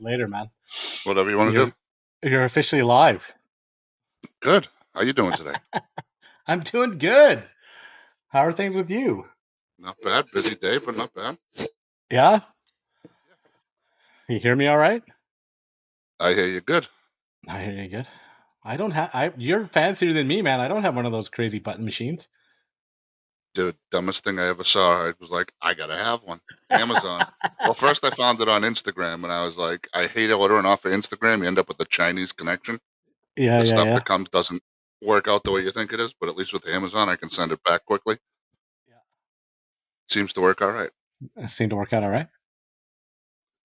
Later, man. Whatever you want to You're do. you're officially live. Good. How you doing today? I'm doing good. How are things with you? Not bad. Busy day, but not bad. Yeah? You hear me all right? I hear you good. I hear you good. I don't have you're fancier than me, man. I don't have one of those crazy button machines. Dude, dumbest thing I ever saw. I was like, I gotta have one. Amazon. Well, first I found it on Instagram, and I was like, I hate ordering off of Instagram. You end up with a Chinese connection. Yeah, The yeah, stuff yeah. that comes doesn't work out the way you think it is, but at least with Amazon, I can send it back quickly. Seems to work all right. It seemed to work out all right.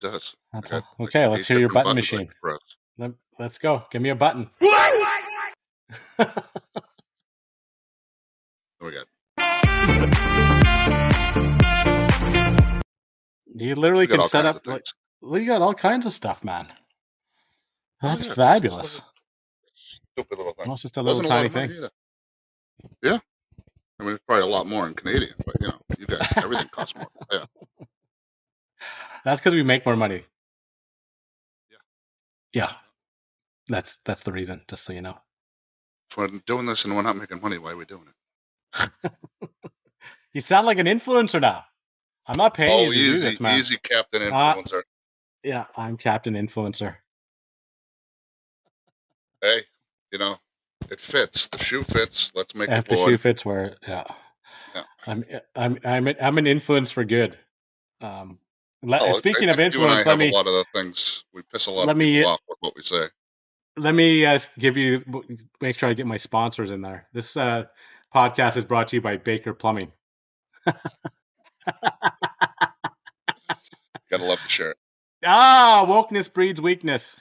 It does. I That's got all. like Okay, let's 8 hear your different button buttons I machine. can press. Let's go. Give me a button. What we got? You literally We got can all set kinds up of things. you got all kinds of stuff, man. Oh That's yeah, just this fabulous. little stupid little thing. Well, it's just a little Wasn't a lot tiny of money thing. either. Yeah. I mean, it's probably a lot more in Canadian, but you guys, everything costs more. Yeah, That's because we make more money. yeah. Yeah, that's the reason. Just so you know. If we're doing this and we're not making money, why are we doing it? You sound like an influencer now. I'm not paying you Oh, to do easy, this, man. easy, Captain Uh, Influencer. yeah, I'm Captain Influencer. Hey, you know, it fits. The shoe fits. Let's make the If the shoe board. fits, where yeah, Yeah. I'm an influence for good. Um, Oh, I speaking of think you and I influence, have a lot of the things. We piss a lot let of people me off with what we say. let me give you make sure I get my sponsors in there. This podcast is brought to you by Baker Plumbing. Gotta love the shirt. Wokeness breeds weakness.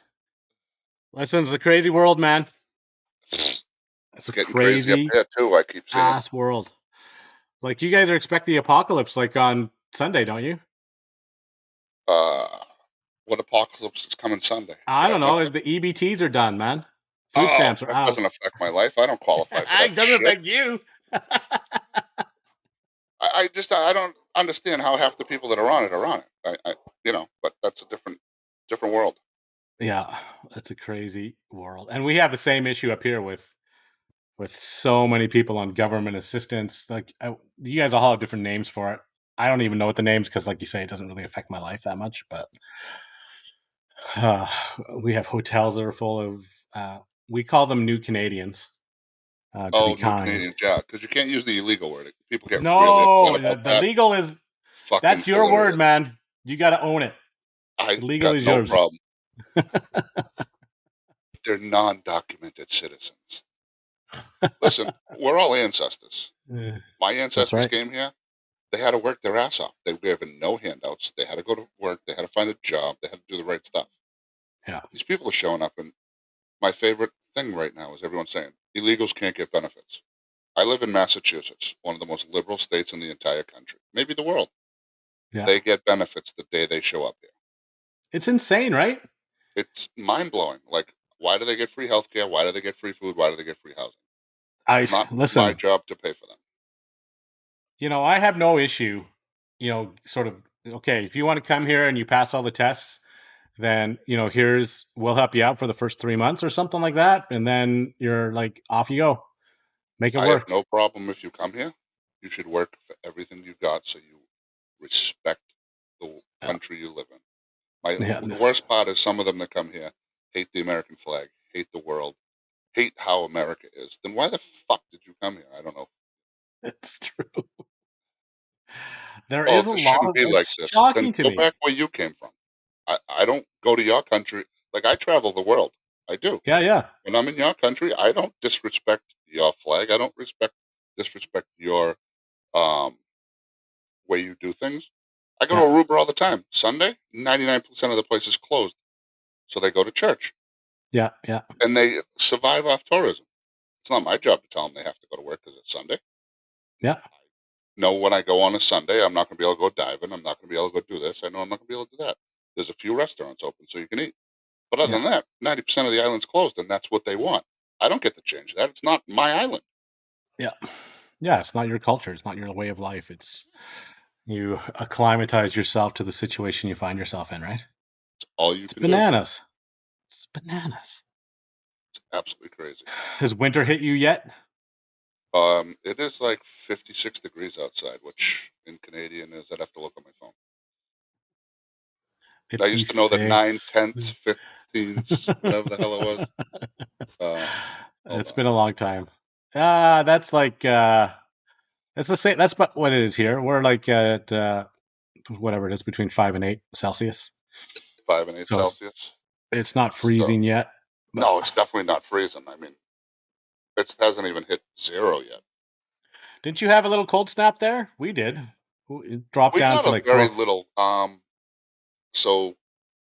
Listen, it's a crazy world, man. It's It's a getting crazy up crazy here too. I keep seeing. ass world. Like you guys are expecting the apocalypse like on Sunday, don't you? Uh, what apocalypse is coming Sunday? I You don't have no know. clue. The EBTs are done, man. Food Oh, stamps are that doesn't out. affect my life. I don't qualify for that It doesn't shit. affect you. I don't understand how half the people that are on it are on it. But that's a different world. Yeah, it's a crazy world, and we have the same issue up here with so many people on government assistance. Like you guys all have different names for it. I don't even know what the names because, like you say, it doesn't really affect my life that much. But uh, we have hotels that are full of. We call them new Canadians. To be Oh, new kind. Canadian job because you can't use the illegal word. People get really upset No, about the that. legal is Fucking that's your word, hilarious. man. You got to own it. I The legal got is no yours. problem. They're non-documented citizens. Listen, we're all ancestors. My That's ancestors right. came here. They had to work their ass off. They were given no handouts. They had to go to work. They had to find a job. They had to do the right stuff. Yeah. These people are showing up, and my favorite thing right now is everyone saying illegals can't get benefits. I live in Massachusetts, one of the most liberal states in the entire country, maybe the world. Yeah. They get benefits the day they show up here. It's insane, right? It's mind blowing. Like, why do they get free healthcare? Why do they get free food? Why do they get free housing? I It's not my listen. job to pay for them. I have no issue. Sort of okay. If you want to come here and you pass all the tests, then we'll help you out for the first 3 months or something like that, and then you're like off you go, make it I have work. no problem if you come here. You should work for everything you got so you respect the Yeah. country you live in. The Yeah. worst part is some of them that come here hate the American flag, hate the world, hate how America is. Then why the fuck did you come here? I don't know. It's true. There Oh, is a this lot shouldn't of be like it's this. Then shocking to go me. back where you came from. I don't go to your country. Like, I travel the world. I do. Yeah, yeah. When I'm in your country, I don't disrespect your flag. I don't disrespect your um, way you do things. I go to Yeah. Aruba all the time. Sunday, 99% of the place is closed. So they go to church Yeah, yeah. and they survive off tourism. It's not my job to tell them they have to go to work because it's Sunday. Yeah. No, when I go on a Sunday, I'm not going to be able to go diving. I'm not going to be able to go do this. I know I'm not going to be able to do that. There's a few restaurants open so you can eat. But other Yeah. than that, 90% of the island's closed, and that's what they want. I don't get to change that. It's not my island. Yeah. Yeah, it's not your culture, it's not your way of life. It's you acclimatize yourself to the situation you find yourself in, right? It's all you It's can do. bananas. It's bananas. It's absolutely crazy. Has winter hit you yet? It is like 56 degrees outside, which in Canadian is, I'd have to look on my phone. I used to know that 9 56. tenths, 15ths, whatever the hell it was. Hold It's on. been a long time. That's like it's the same. That's what it is here. We're like at whatever it is between 5 and 8 Celsius. 5 and 8 So Celsius. it's not So, freezing yet, but no, it's definitely not freezing. I mean, it hasn't even hit zero yet. didn't you have a little cold snap there? We did. It dropped We down got to a like very 4. little. So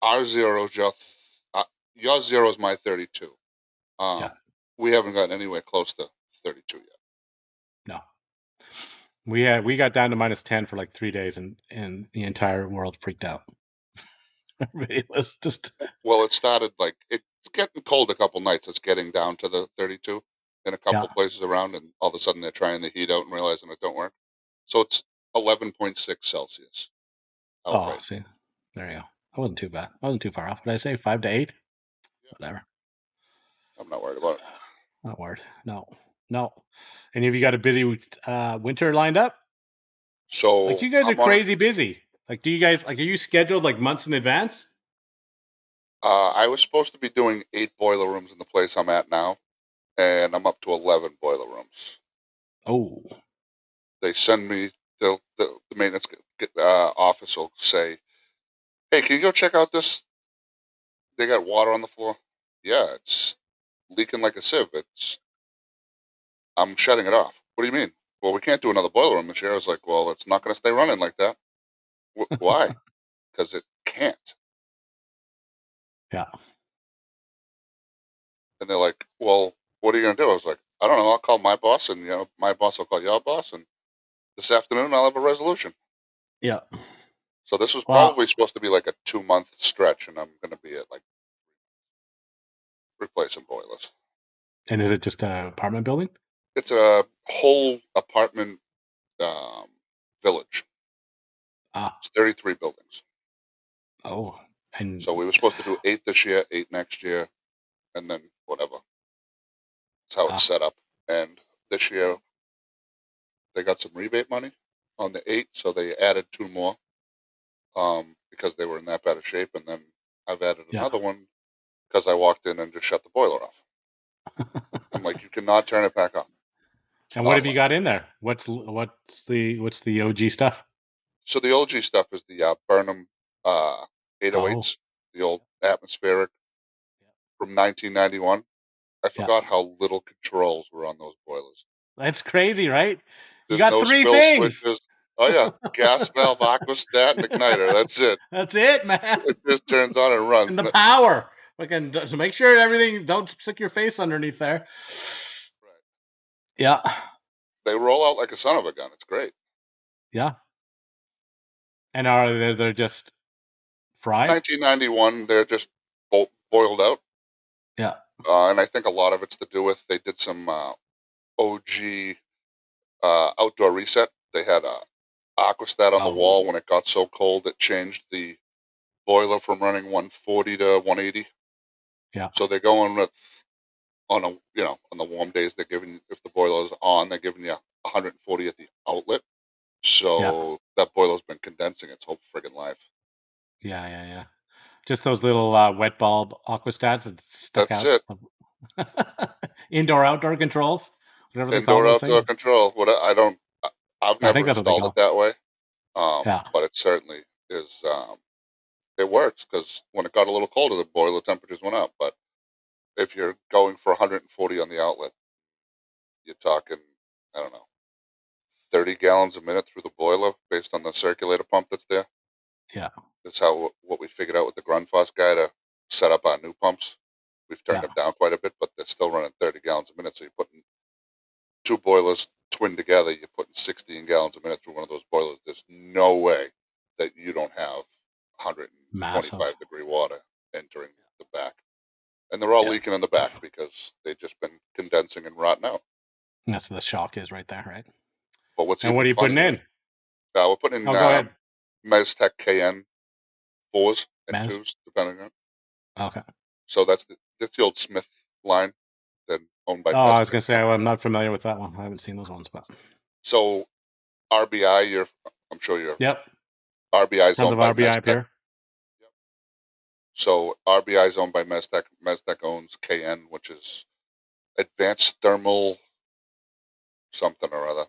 our zero just your zero is my 32. Yeah, We haven't gotten anywhere close to 32 yet. no. We got down to -10 for like 3 days, and the entire world freaked out. It was just Well, it started like it's getting cold a couple nights. It's getting down to the 32 in a yeah. couple places around, and all of a sudden they're trying the heat out and realizing it don't work. So it's 11.6 Celsius out Oh, right see, there you go. That wasn't too bad. I wasn't too far off. Did I say 5 to 8? now. Whatever. Yeah, I'm not worried about it. Not word. No, no. And have you got a busy winter lined up? Like So you guys are I'm on. crazy busy. Like, do you guys like? Are you scheduled like months in advance? I was supposed to be doing 8 boiler rooms in the place I'm at now, and I'm up to 11 boiler rooms. Oh, They send me the maintenance office will say, "Hey, can you go check out this? They got water on the floor. Yeah, it's leaking like a sieve. It's I'm shutting it off. What do you mean? Well, we can't do another boiler room this year. I was like, well, it's not going to stay running like that. Why? Because it can't. yeah, And they're like, well, what are you going to do? I was like, I don't know. I'll call my boss, and my boss will call your boss, and this afternoon I'll have a resolution. yeah. So this was Well, probably supposed to be like a 2 month stretch, and I'm going to be at like replacing boilers. and is it just a apartment building? It's a whole apartment um, village. Ah, It's 33 buildings. oh, So and we were supposed to do 8 this year, 8 next year, and then whatever. That's how it's ah, set up. And this year they got some rebate money on the 8, so they added 2 more because they were in that bad of shape. And then I've added yeah. another one because I walked in and just shut the boiler off. I'm like, you cannot turn it back on. It's And what not have you allowed. got in there? What's the OG stuff? So the OG stuff is the Burnham Oh, 808s, the old atmospheric from 1991. I yeah. forgot how little controls were on those boilers. That's crazy, right? You There's got no 3 spill things. switches. Oh yeah, gas valve, aquastat, and igniter. That's it. That's it, man. It just turns on and runs. And the power. Fucking to make sure everything don't stick your face underneath there. Right. Yeah. They roll out like a son of a gun. It's great. Yeah. And are they're just fried? 1991, they're just boiled out, Yeah. and I think a lot of it's to do with they did some OG outdoor reset. They had a aquastat on the wall. When Oh. it got so cold, it changed the boiler from running 140 to 180. Yeah. So they're going with on a on the warm days they're giving, if the boiler is on, they're giving you 140 at the outlet. Yeah. So that boiler's been condensing its whole friggin' life. Yeah. Yeah. Yeah. Just those little wet bulb aquastats that stuck That's out. it. Indoor outdoor controls, whatever they call Indoor those outdoor things. control. What I don't, I've I think never that's what they installed it call. that way. Yeah. But it certainly is. It works because when it got a little colder, the boiler temperatures went up. But if you're going for 140 on the outlet, you're talking, I don't know, 30 gallons a minute through the boiler based on the circulator pump that's there. Yeah. That's how what we figured out with the Grundfos guy to set up our new pumps. We've turned Yeah. them down quite a bit, but they're still running 30 gallons a minute. So you're putting 2 boilers twinned together, you're putting 16 gallons a minute through one of those boilers. There's no way that you don't have Massive. 125-degree water entering the back. And they're all Yeah. leaking in the back because they've just been condensing and rotting out. That's the shock is right there, right? But what's And what even are you putting funnier, in? we're putting Oh, in go ahead. Meztec KN 4s and Mez. 2s, depending on. Okay. So that's the old Smith line, that owned by Oh, I was Mestec gonna say now. I'm not familiar with that one. I haven't seen those ones, but So RBI, I'm sure you're yep, RBI is tons owned of by RBI up Mestec. here. Yep. So RBI is owned by Mestec. Mestec owns KN, which is Advanced Thermal something or other.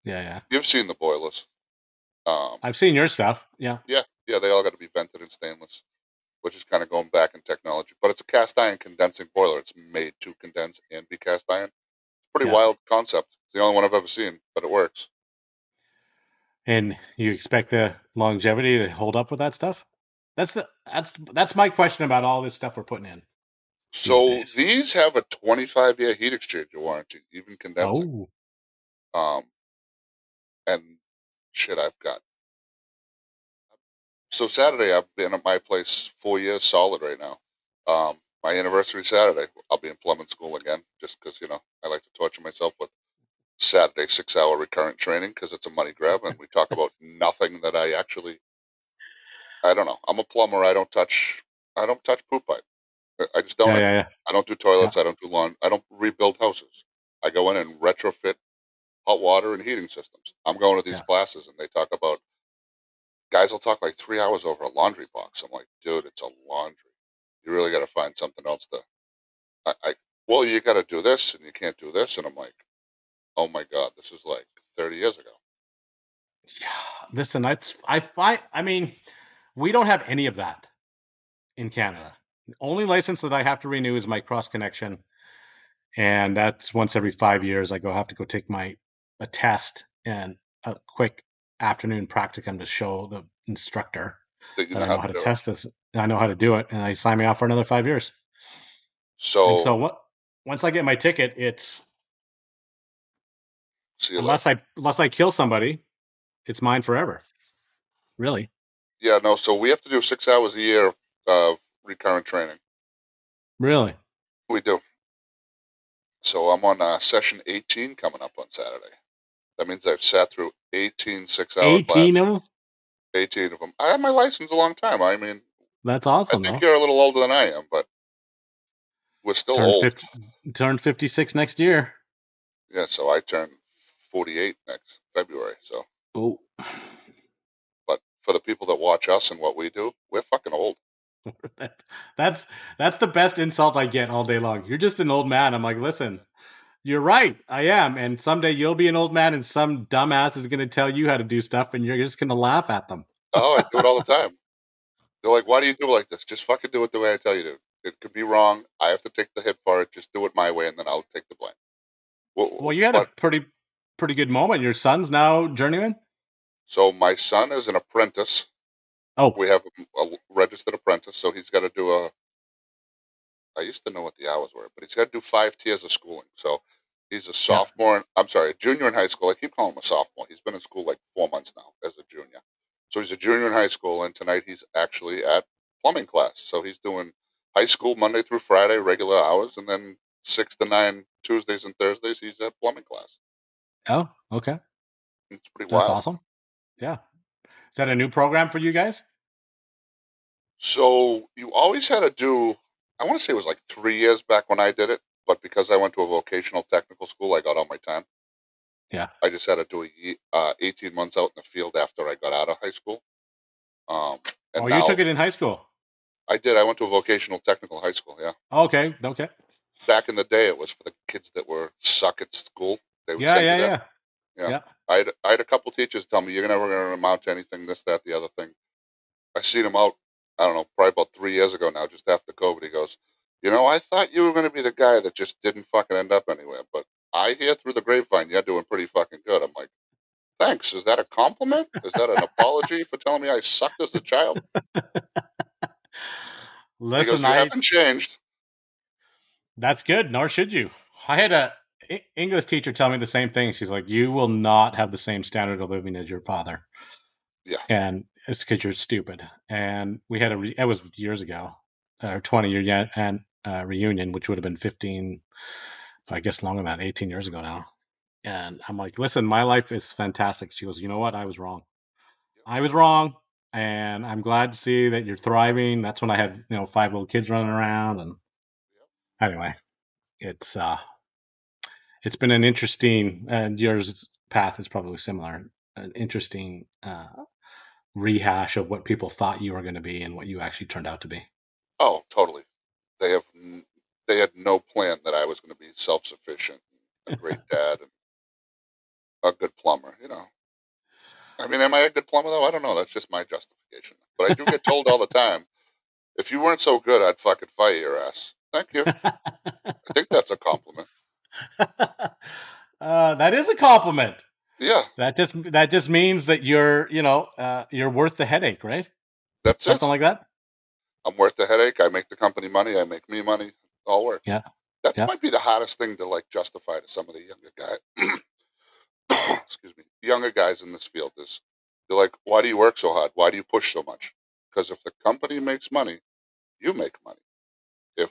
Yeah, yeah. You've seen the boilers. Um, I've seen your stuff. Yeah, yeah, yeah, they all got to be vented in stainless, which is kind of going back in technology. But it's a cast iron condensing boiler. It's made to condense and be cast iron. Pretty yeah. wild concept. It's the only one I've ever seen, but it works. And you expect the longevity to hold up with that stuff? That's my question about all this stuff we're putting in these So days. these have a 25-year heat exchanger warranty, even condensing. Oh, Um, and shit, I've got. So Saturday, I've been at my place 4 years solid right now. My anniversary Saturday, I'll be in plumbing school again, just because I like to torture myself with Saturday 6 hour recurrent training because it's a money grab, and we talk about nothing that I don't know. I'm a plumber. I don't touch poop pipe. I just don't yeah, yeah, anymore. yeah, I don't do yeah, toilets. I don't do lawn. I don't rebuild houses. I go in and retrofit hot water and heating systems. I'm going to these yeah. classes, and they talk about guys will talk like 3 hours over a laundry box. I'm like, dude, it's a laundry. You really got to find something else to. I well, you got to do this, and you can't do this, and I'm like, oh my god, this is like 30 years ago. Listen, I find. I mean, we don't have any of that in Canada. The only license that I have to renew is my cross connection, and that's once every 5 years. I have to go take my a test and a quick afternoon practicum to show the instructor That you that know I how know to how to do it. test this. I know how to do it, and they sign me off for another 5 years. And so So what? Once I get my ticket, it's see you later. unless I kill somebody, it's mine forever. Really? Yeah, no. So we have to do 6 hours a year of recurrent training. Really? We do. So I'm on session 18 coming up on Saturday. That means I've sat through 18 6 hour 18 classes. of them? 18 of them. I had my license a long time. I mean, That's I awesome, think though. you're a little older than I am, but we're still Turn old. 50, turn 56 next year. Yeah, so I turn 48 next February. So, Oh, but for the people that watch us and what we do, we're fucking old. that, that's that's the best insult I get all day long. You're just an old man. I'm like, listen, you're right. I am, and someday you'll be an old man, and some dumbass is going to tell you how to do stuff, and you're just going to laugh at them. Oh, I do it all the time. They're like, why do you do it like this? Just fucking do it the way I tell you to. It could be wrong. I have to take the hit for it. Just do it my way, and then I'll take the blame. Well, you had a But pretty good moment. Your son's now journeyman. so my son is an apprentice. Oh, We have a registered apprentice, so he's got to do a. I used to know what the hours were, but he's got to do 5 tiers of schooling. So he's a yeah. sophomore. I'm sorry, a junior in high school. I keep calling him a sophomore. He's been in school like 4 months now as a junior. So he's a junior in high school, and tonight he's actually at plumbing class. So he's doing high school Monday through Friday, regular hours, and then 6 to 9 Tuesdays and Thursdays he's at plumbing class. Oh, okay. It's pretty That's wild. awesome. Yeah. Is that a new program for you guys? So you always had to do. I want to say it was like 3 years back when I did it, but because I went to a vocational technical school, I got all my time. Yeah. I just had to do 18 months out in the field after I got out of high school. Um, Oh, and you took now it in high school. I did. I went to a vocational technical high school. Yeah. Okay. Okay. Back in the day, it was for the kids that were suck at school. They would Yeah. send you Yeah. there. Yeah. Yeah. Yeah. I had a couple teachers tell me you're never going to amount to anything. This, that, the other thing. I seen him out. I don't know, probably about 3 years ago now, just after COVID. He goes, I thought you were going to be the guy that just didn't fucking end up anywhere, but I hear through the grapevine you're doing pretty fucking good. I'm like, thanks. Is that a compliment? Is that an apology for telling me I sucked as a child? He goes, Listen, you I haven't changed. that's good, nor should you. I had a English teacher tell me the same thing. She's like, "You will not have the same standard of living as your father, Yeah. and it's because you're stupid." And we had it was years ago, 20 year and reunion, which would have been 15, I guess longer than that, 18 years ago now. And I'm like, "Listen, my life is fantastic." She goes, "You know what? I was wrong. Yep. I was wrong. and I'm glad to see that you're thriving. That's when I had 5 little kids running around, and anyway, it's uh it's been an interesting, and yours path is probably similar, an interesting rehash of what people thought you were going to be and what you actually turned out to be. Oh, totally. They have they had no plan that I was going to be self sufficient, a great dad, and a good plumber. I mean, am I a good plumber though? I don't know. That's just my justification. But I do get told all the time, if you weren't so good, I'd fucking fire your ass. Thank you. I think that's a compliment. That is a compliment. Yeah, That just means that you're worth the headache, right? that's Something it. like that. I'm worth the headache. I make the company money. I make me money. It all works. Yeah, That yeah. might be the hardest thing to like justify to some of the younger guys. Excuse me, younger guys in this field is they're like, why do you work so hard? Why do you push so much? Because if the company makes money, you make money. If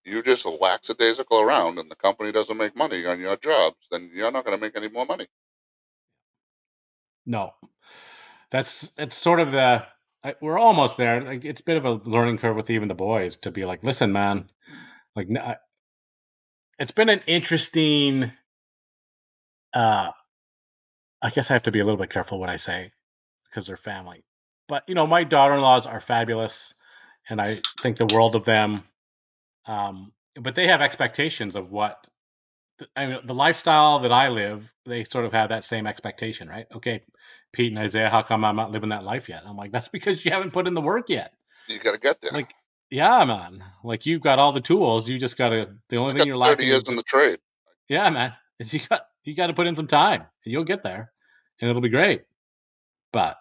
you just lackadaisical around and the company doesn't make money on your jobs, then you're not going to make any more money. No, it's sort of we're almost there. Like, it's a bit of a learning curve with even the boys to be like, listen, man. Like, it's been an interesting. Uh, I guess I have to be a little bit careful what I say because they're family. But my daughter-in-laws are fabulous, and I think the world of them. But they have expectations of what I mean, the lifestyle that I live. They sort of have that same expectation, right? Okay, Pete and Isaiah, how come I'm not living that life yet? I'm like, that's because you haven't put in the work yet. You got to get there. Like, yeah, man. Like, you've got all the tools. You just gotta. The only I thing got you're 30 lacking years is in the. the trade. Yeah, man. Is you got to put in some time, and you'll get there, and it'll be great. But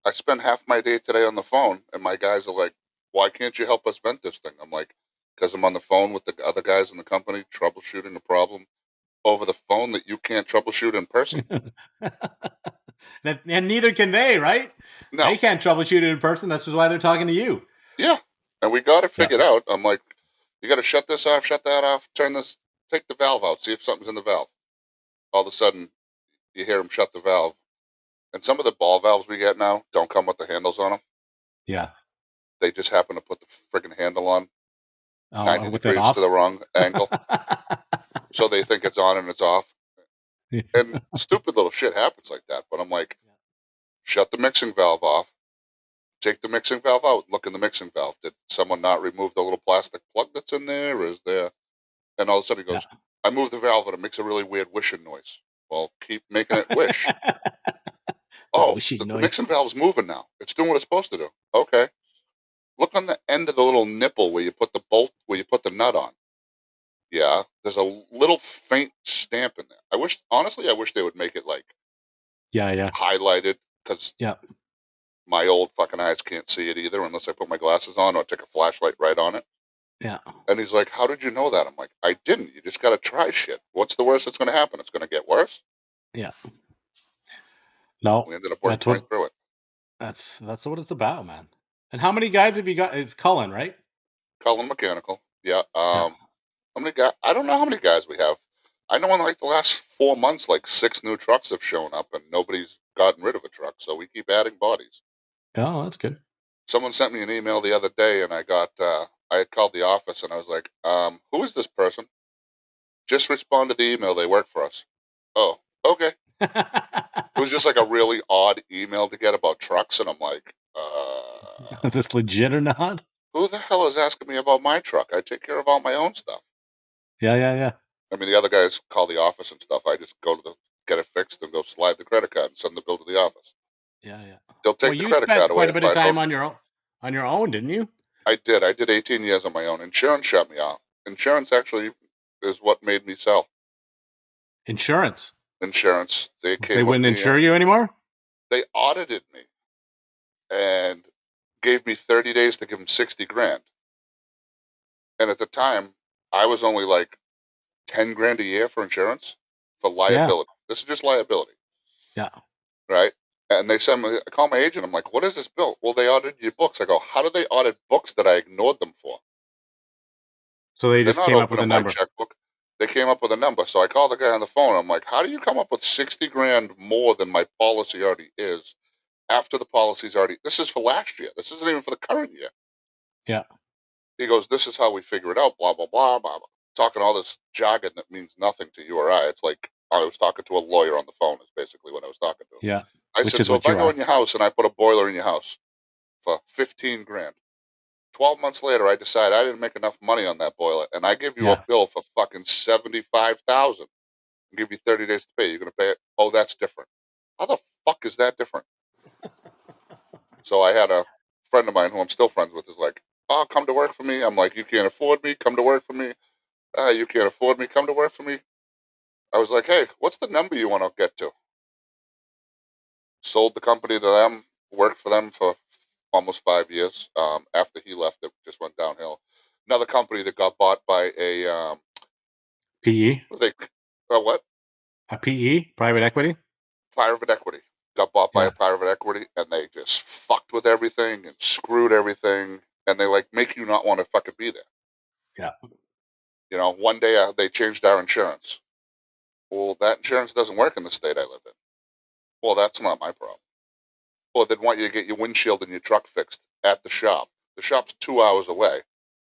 I spend half my day today on the phone, and my guys are like, why can't you help us vent this thing? I'm like, because I'm on the phone with the other guys in the company troubleshooting a problem over the phone that you can't troubleshoot in person. and neither can they, right? No. They can't troubleshoot it in person. That's why they're talking to you. Yeah. And we got it Yeah, figured out. I'm like, you got to shut this off, shut that off, turn this, take the valve out, see if something's in the valve. All of a sudden, you hear him shut the valve. And some of the ball valves we get now don't come with the handles on them. yeah. They just happen to put the friggin' handle on Oh, 90 with it degrees to off. the wrong angle. So they think it's on and it's off. And stupid little shit happens like that. But I'm like, shut the mixing valve off, take the mixing valve out, look in the mixing valve. Did someone not remove the little plastic plug that's in there? Or is there? And all of a sudden he Yeah. goes, I moved the valve and it makes a really weird wishing noise. Well, keep making it wish. That Oh, wishing the noise. mixing valve's moving now. It's doing what it's supposed to do. Okay. Look on the end of the little nipple where you put the bolt, where you put the nut on. Yeah, there's a little faint stamp in there. Honestly, I wish they would make it like Yeah, yeah, highlighted because yeah, my old fucking eyes can't see it either unless I put my glasses on or take a flashlight right on it. yeah, And he's like, how did you know that? I'm like, I didn't. You just got to try shit. What's the worst that's going to happen? It's going to get worse. yeah. No, We ended up that's working right what through it. that's what it's about, man. And how many guys have you got? It's Cullen, right? Cullen Mechanical. Yeah. Yeah. How many guys? I don't know how many guys we have. I know in like the last 4 months, like 6 new trucks have shown up, and nobody's gotten rid of a truck. So we keep adding bodies. Oh, that's good. Someone sent me an email the other day, and I had called the office, and I was like, who is this person? Just respond to the email. They work for us. Oh, okay. It was just like a really odd email to get about trucks, and I'm like, Is this legit or not? who the hell is asking me about my truck? I take care of all my own stuff. Yeah, yeah, yeah, I mean, the other guys call the office and stuff. I just go to get it fixed and go slide the credit card and send the bill to the office. yeah, yeah. They'll Well, take the you credit spent card away quite a if bit of I time don't. on your own, didn't you? I did. I did 18 years on my own. Insurance shut me off. Insurance actually is what made me sell. Insurance. Insurance. They They came with wouldn't me insure in. you anymore. They audited me and gave me 30 days to give them 60 grand. And at the time, I was only like 10 grand a year for insurance for Yeah, liability. This is just liability, yeah. right? And they send me, I call my agent. I'm like, what is this bill? Well, they audited your books. I go, how do they audit books that I ignored them for? So they They're just not came up with a opening my number. checkbook. They came up with a number. So I called the guy on the phone. I'm like, how do you come up with 60 grand more than my policy already is? after the policy's already. This is for last year. This isn't even for the current year. Yeah. He goes, "This is how we figure it out." Blah blah blah blah. Blah. Talking all this jargon that means nothing to you or I. It's like I was talking to a lawyer on the phone. Is basically what I was talking to. Yeah. I Which said, is "So if what I you go are. in your house and I put a boiler in your house for 15 grand, 12 months later I decide I didn't make enough money on that boiler, and I give you a Yeah. bill for fucking 75,000, and give you 30 days to pay. You're gonna pay it? Oh, that's different. How the fuck is that different?" So I had a friend of mine who I'm still friends with is like, "Oh, come to work for me." I'm like, "You can't afford me. Come to work for me." You can't afford me. Come to work for me. I was like, "Hey, what's the number you want to get to?" Sold the company to them. Worked for them for almost 5 years. After he left, it just went downhill. Another company that got bought by a PE. what are they? What? A PE, private equity. Private equity. Got bought by Yeah. a private equity, and they just fucked with everything and screwed everything, and they like make you not want to fucking be there. Yeah. One day they changed our insurance. Well, that insurance doesn't work in the state I live in. Well, that's not my problem. Well, they'd want you to get your windshield and your truck fixed at the shop. The shop's 2 hours away,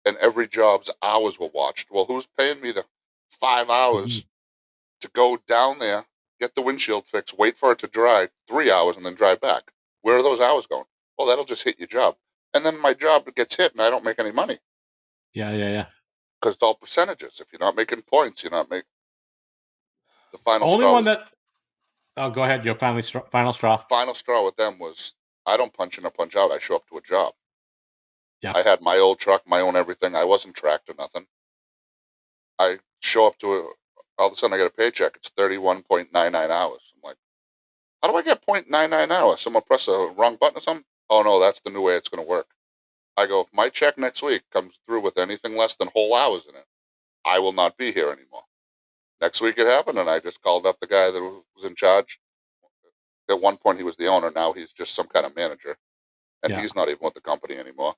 and every job's hours were watched. Well, who's paying me the 5 hours Mhm. to go down there, get the windshield fixed, wait for it to dry 3 hours, and then drive back? Where are those hours going? Well, that'll just hit your job. And then my job gets hit, and I don't make any money Yeah. Yeah. Yeah. because it's all percentages. If you're not making points, you're not making. The final Only straw one was that. Oh, go ahead. Your final the straw. final straw with them was I don't punch in or punch out. I show up to a job. Yeah. I had my old truck, my own everything. I wasn't tracked or nothing. I show up to all of a sudden I get a paycheck. It's 31.99 hours. I'm like, how do I get 0.99 hours? Someone press a wrong button or something? Oh no, that's the new way it's going to work. I go, if my check next week comes through with anything less than whole hours in it, I will not be here anymore. Next week it happened, and I just called up the guy that was in charge. At one point he was the owner. Now he's just some kind of manager, and Yeah. he's not even with the company anymore.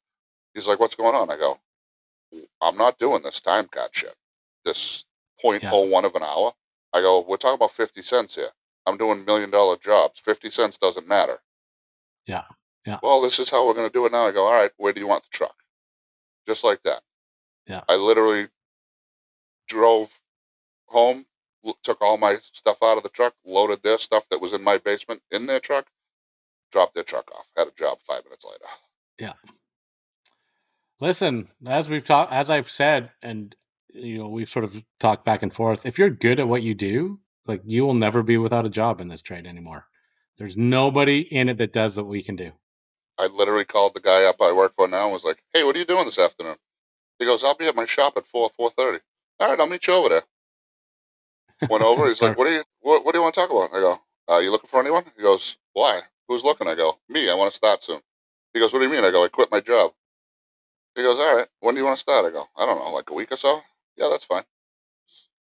He's like, what's going on? I go, I'm not doing this time card shit. This point Yeah. oh 0.01 of an hour. I go, we're talking about 50 cents here. I'm doing $1 million jobs. 50 cents doesn't matter. Yeah. Yeah. Well, this is how we're going to do it now. I go, all right, where do you want the truck? Just like that. Yeah. I literally drove home, took all my stuff out of the truck, loaded their stuff that was in my basement in their truck, dropped their truck off. Had a job 5 minutes later. Yeah. Listen, as I've said, and we've sort of talked back and forth. If you're good at what you do, like you will never be without a job in this trade anymore. There's nobody in it that does what we can do. I literally called the guy up I work for now and was like, hey, what are you doing this afternoon? He goes, I'll be at my shop at 4:30. All right, I'll meet you over there. Went over. He's like, Perfect. what do you want to talk about? I go, you looking for anyone? He goes, why? Who's looking? I go, me. I want to start soon. He goes, what do you mean? I go, I quit my job. He goes, all right. When do you want to start? I go, I don't know, like a week or so. Yeah, that's fine.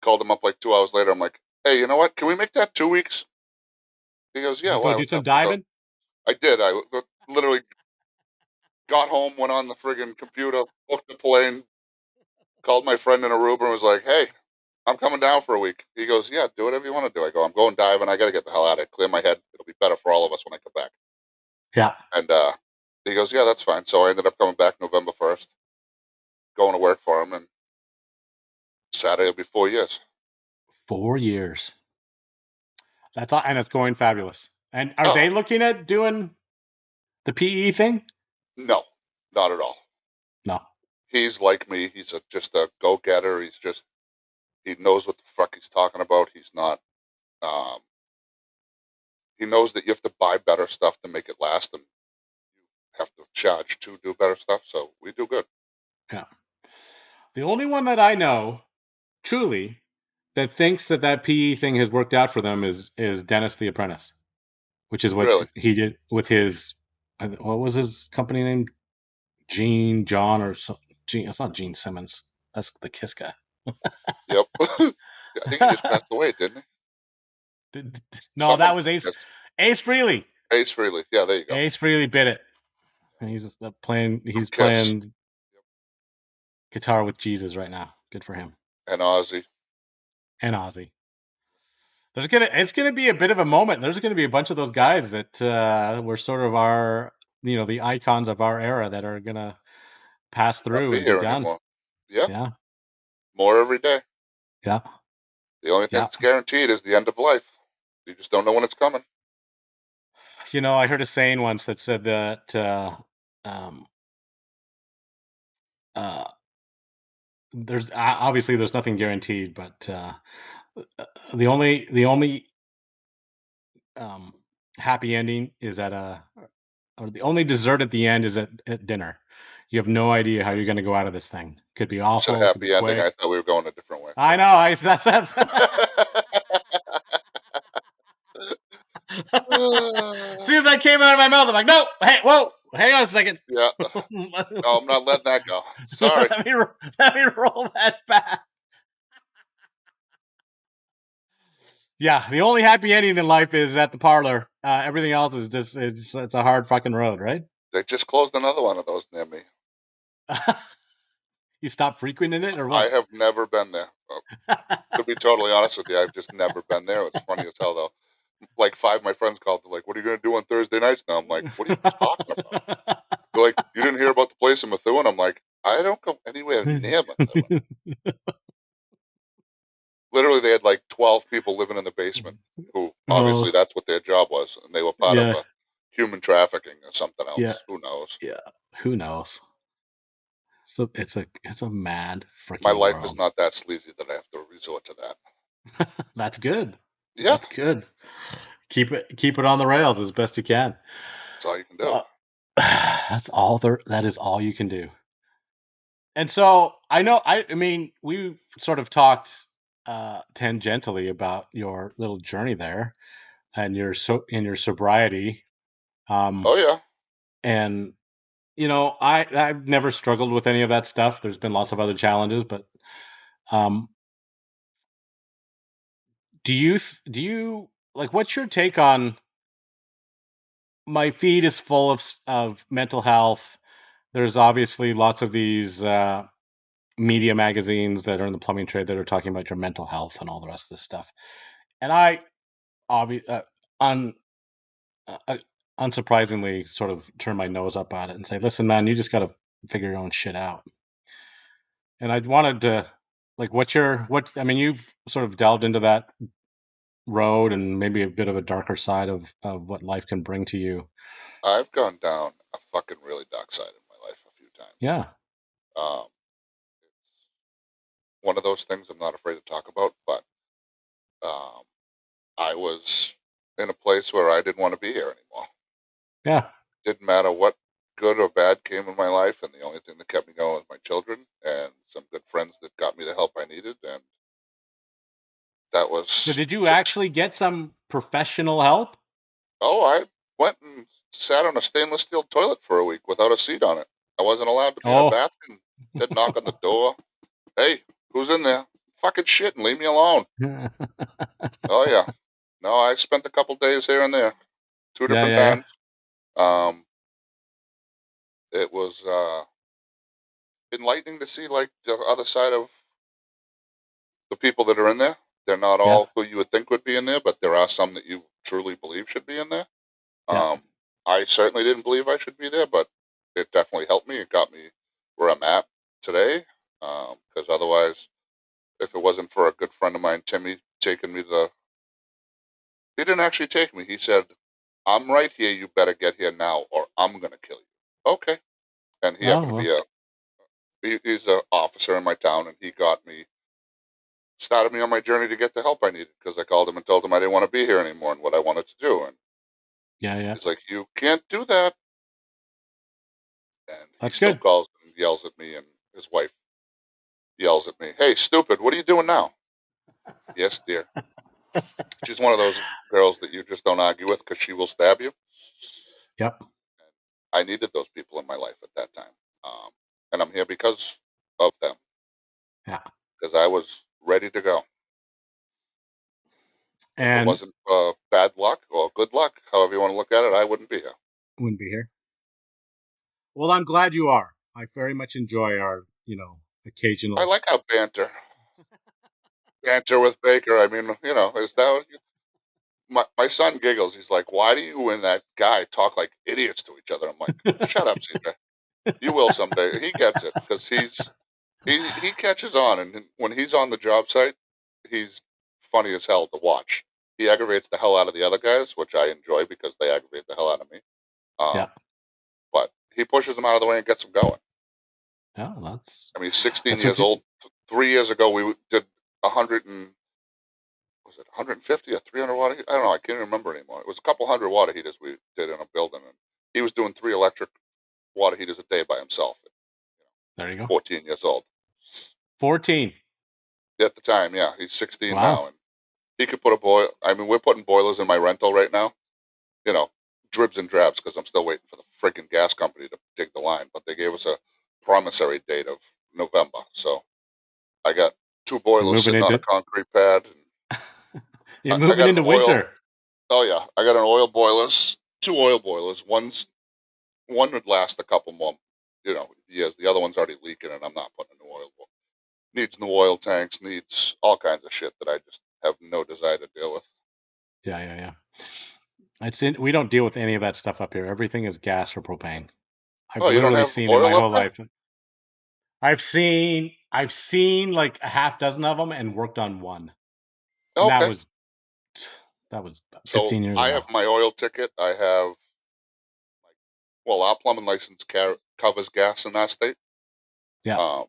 Called him up like 2 hours later. I'm like, hey, you know what? Can we make that 2 weeks? He goes, Did yeah. you go Why? do What's some up? I go, diving? I did. I literally got home, went on the friggin' computer, booked the plane, called my friend in Aruba, and was like, hey, I'm coming down for a week. He goes, yeah, do whatever you want to do. I go, I'm going diving. I got to get the hell out of it. Clear my head. It'll be better for all of us when I come back. Yeah. And he goes, yeah, that's fine. So I ended up coming back November 1st, going to work for him, and Saturday will be 4 years. 4 years. That's all, and it's going fabulous. And are Oh, they looking at doing the PE thing? no, not at all. No. He's like me. He's just a go getter. He knows what the fuck he's talking about. He's not. Um, he knows that you have to buy better stuff to make it last, and you have to charge to do better stuff. So we do good. Yeah. The only one that I know truly that thinks that PE thing has worked out for them is Dennis the Apprentice, which is what Really. he did with his what was his company name? Gene John or some Gene. It's not Gene Simmons. That's the Kiss guy. Yep. I think he just passed away, didn't he? No, Someone. that was Yes. Ace Frehley. Ace Frehley. Yeah, there you go. Ace Frehley bit it. And he's just playing. From He's Kiss playing guitar with Jesus right now. Good for him. and Ozzy. And Ozzy. it's gonna be a bit of a moment. There's gonna be a bunch of those guys that were sort of our, the icons of our era that are gonna pass Not through be and be here done. anymore. Yeah, Yeah, more every day. yeah, The only thing yeah. that's guaranteed is the end of life. You just don't know when it's coming. I heard a saying once that said that um, uh, obviously there's nothing guaranteed, but the only um, happy ending is at a or the only dessert at the end is at dinner. You have no idea how you're going to go out of this thing. Could be You said awful. Could be happy ending. I quick. thought we were going a different way. I Sorry. know. I that's as soon as that came out of my mouth, I'm like, no, hey, whoa, hang on a second. Yeah. Oh, I'm not letting that go. Sorry. Let me roll that back. Yeah, the only happy ending in life is at the parlor. Everything else is just it's a hard fucking road, right? They just closed another one of those near me. You stop frequenting it or I what? have never been there. To be totally honest with you, I've just never been there. It's funny as hell though. Like five of my friends called. They're like, "What are you going to do on Thursday nights now?" I'm like, "What are you talking about?" They're like, "You didn't hear about the place in Methuen?" I'm like, "I don't go anywhere near Methuen." Literally, they had like 12 people living in the basement who obviously Oh, that's what their job was, and they were part of yeah, a human trafficking or something yeah, else. Who knows? yeah. Who knows? So it's a mad My freaking life is world. not that sleazy that I have to resort to that. That's good. Yeah, That's good. Keep it on the rails as best you can. that's all you can do. Uh, that is all you can do. And so I know I mean we sort of talked tangentially about your little journey there and your sobriety. Oh Um yeah, and I've never struggled with any of that stuff. There's been lots of other challenges, but um do you like what's your take on my feed is full of mental health. There's obviously lots of these media magazines that are in the plumbing trade that are talking about your mental health and all the rest of this stuff. And I, obvi- un, uh, unsurprisingly, sort of turn my nose up at it and say, "Listen, man, you just got to figure your own shit out." And I wanted to, like, what? I mean, you've sort of delved into that road and maybe a bit of a darker side of what life can bring to you. I've gone down a fucking really dark side in my life a few times. Yeah, Um, one of those things I'm not afraid to talk about, but um, I was in a place where I didn't want to be here anymore. yeah. Didn't matter what good or bad came in my life, and the only thing that kept me going was my children and some good friends that got me the help I needed, and that So was did you it. actually get some professional help? Oh, I went and sat on a stainless steel toilet for a week without a seat on it. I wasn't allowed to be in a Oh, bathroom. They'd knock on the door. Hey, who's in there? Fucking shit and leave me alone. yeah, Oh yeah. No, I spent a couple days here and there, two yeah, different yeah, times. Um, it was enlightening to see like the other side of the people that are in there. They're not yeah, all who you would think would be in there, but there are some that you truly believe should be in there. yeah. Um, I certainly didn't believe I should be there, but it definitely helped me. It got me where I'm at today. Because otherwise, if it wasn't for a good friend of mine, Timmy, taking me to he didn't actually take me. He said, "I'm right here. You better get here now, or I'm gonna kill you." Okay. And he Oh happened to be well, he's an officer in my town, and he got me started me on my journey to get the help I needed because I called him and told him I didn't want to be here anymore and what I wanted to do. And yeah, yeah. he's like, "You can't do that." And he That's still good. calls and yells at me, and his wife yells at me, "Hey, stupid! What are you doing now?" Yes, dear. She's one of those girls that you just don't argue with because she will stab you. Yep. And I needed those people in my life at that time, and I'm here because of them. Yeah. Because I was ready to go. If it And wasn't bad luck or good luck, however you want to look at it, I wouldn't be here. wouldn't be here. Well, I'm glad you are. I very much enjoy our, I occasional. like our banter. banter with Baker. I mean, is that my son giggles. He's like, "Why do you and that guy talk like idiots to each other?" I'm like, "Shut up, CJ. You will someday." He gets it because he catches on, and when he's on the job site, he's funny as hell to watch. He aggravates the hell out of the other guys, which I enjoy because they aggravate the hell out of me. Yeah. But he pushes them out of the way and gets them going. Yeah, that's I mean, he's 16 that's what years you, old. 3 years ago, we did 100 and was it 150 or 300 water heat? I don't know. I can't remember anymore. It was a couple hundred water heaters we did in a building, and he was doing 3 electric water heaters a day by himself. At, there you go. 14 years old 14. at the time. Yeah, he's 16 Wow. now, and he could put a boil. I mean, we're putting boilers in my rental right now. You know, dribs and drabs because I'm still waiting for the freaking gas company to dig the line. But they gave us a promissory date of November, so I got 2 boilers sitting on a concrete pad, and you're I moving got an into oil. winter. Oh yeah, I got an oil boilers, 2 oil boilers. One would last a couple more, years. The other one's already leaking, and I'm not putting a new oil. Needs new oil tanks, needs all kinds of shit that I just have no desire to deal with. Yeah, yeah, yeah. We don't deal with any of that stuff up here. Everything is gas or propane. I've Oh, you don't literally have seen in my oil up whole there? life. I've seen like a half dozen of them and worked on one, and that Okay. was that was So 15 years I ago. have my oil ticket. I have, well, our plumbing license covers gas in that state, Yeah, um,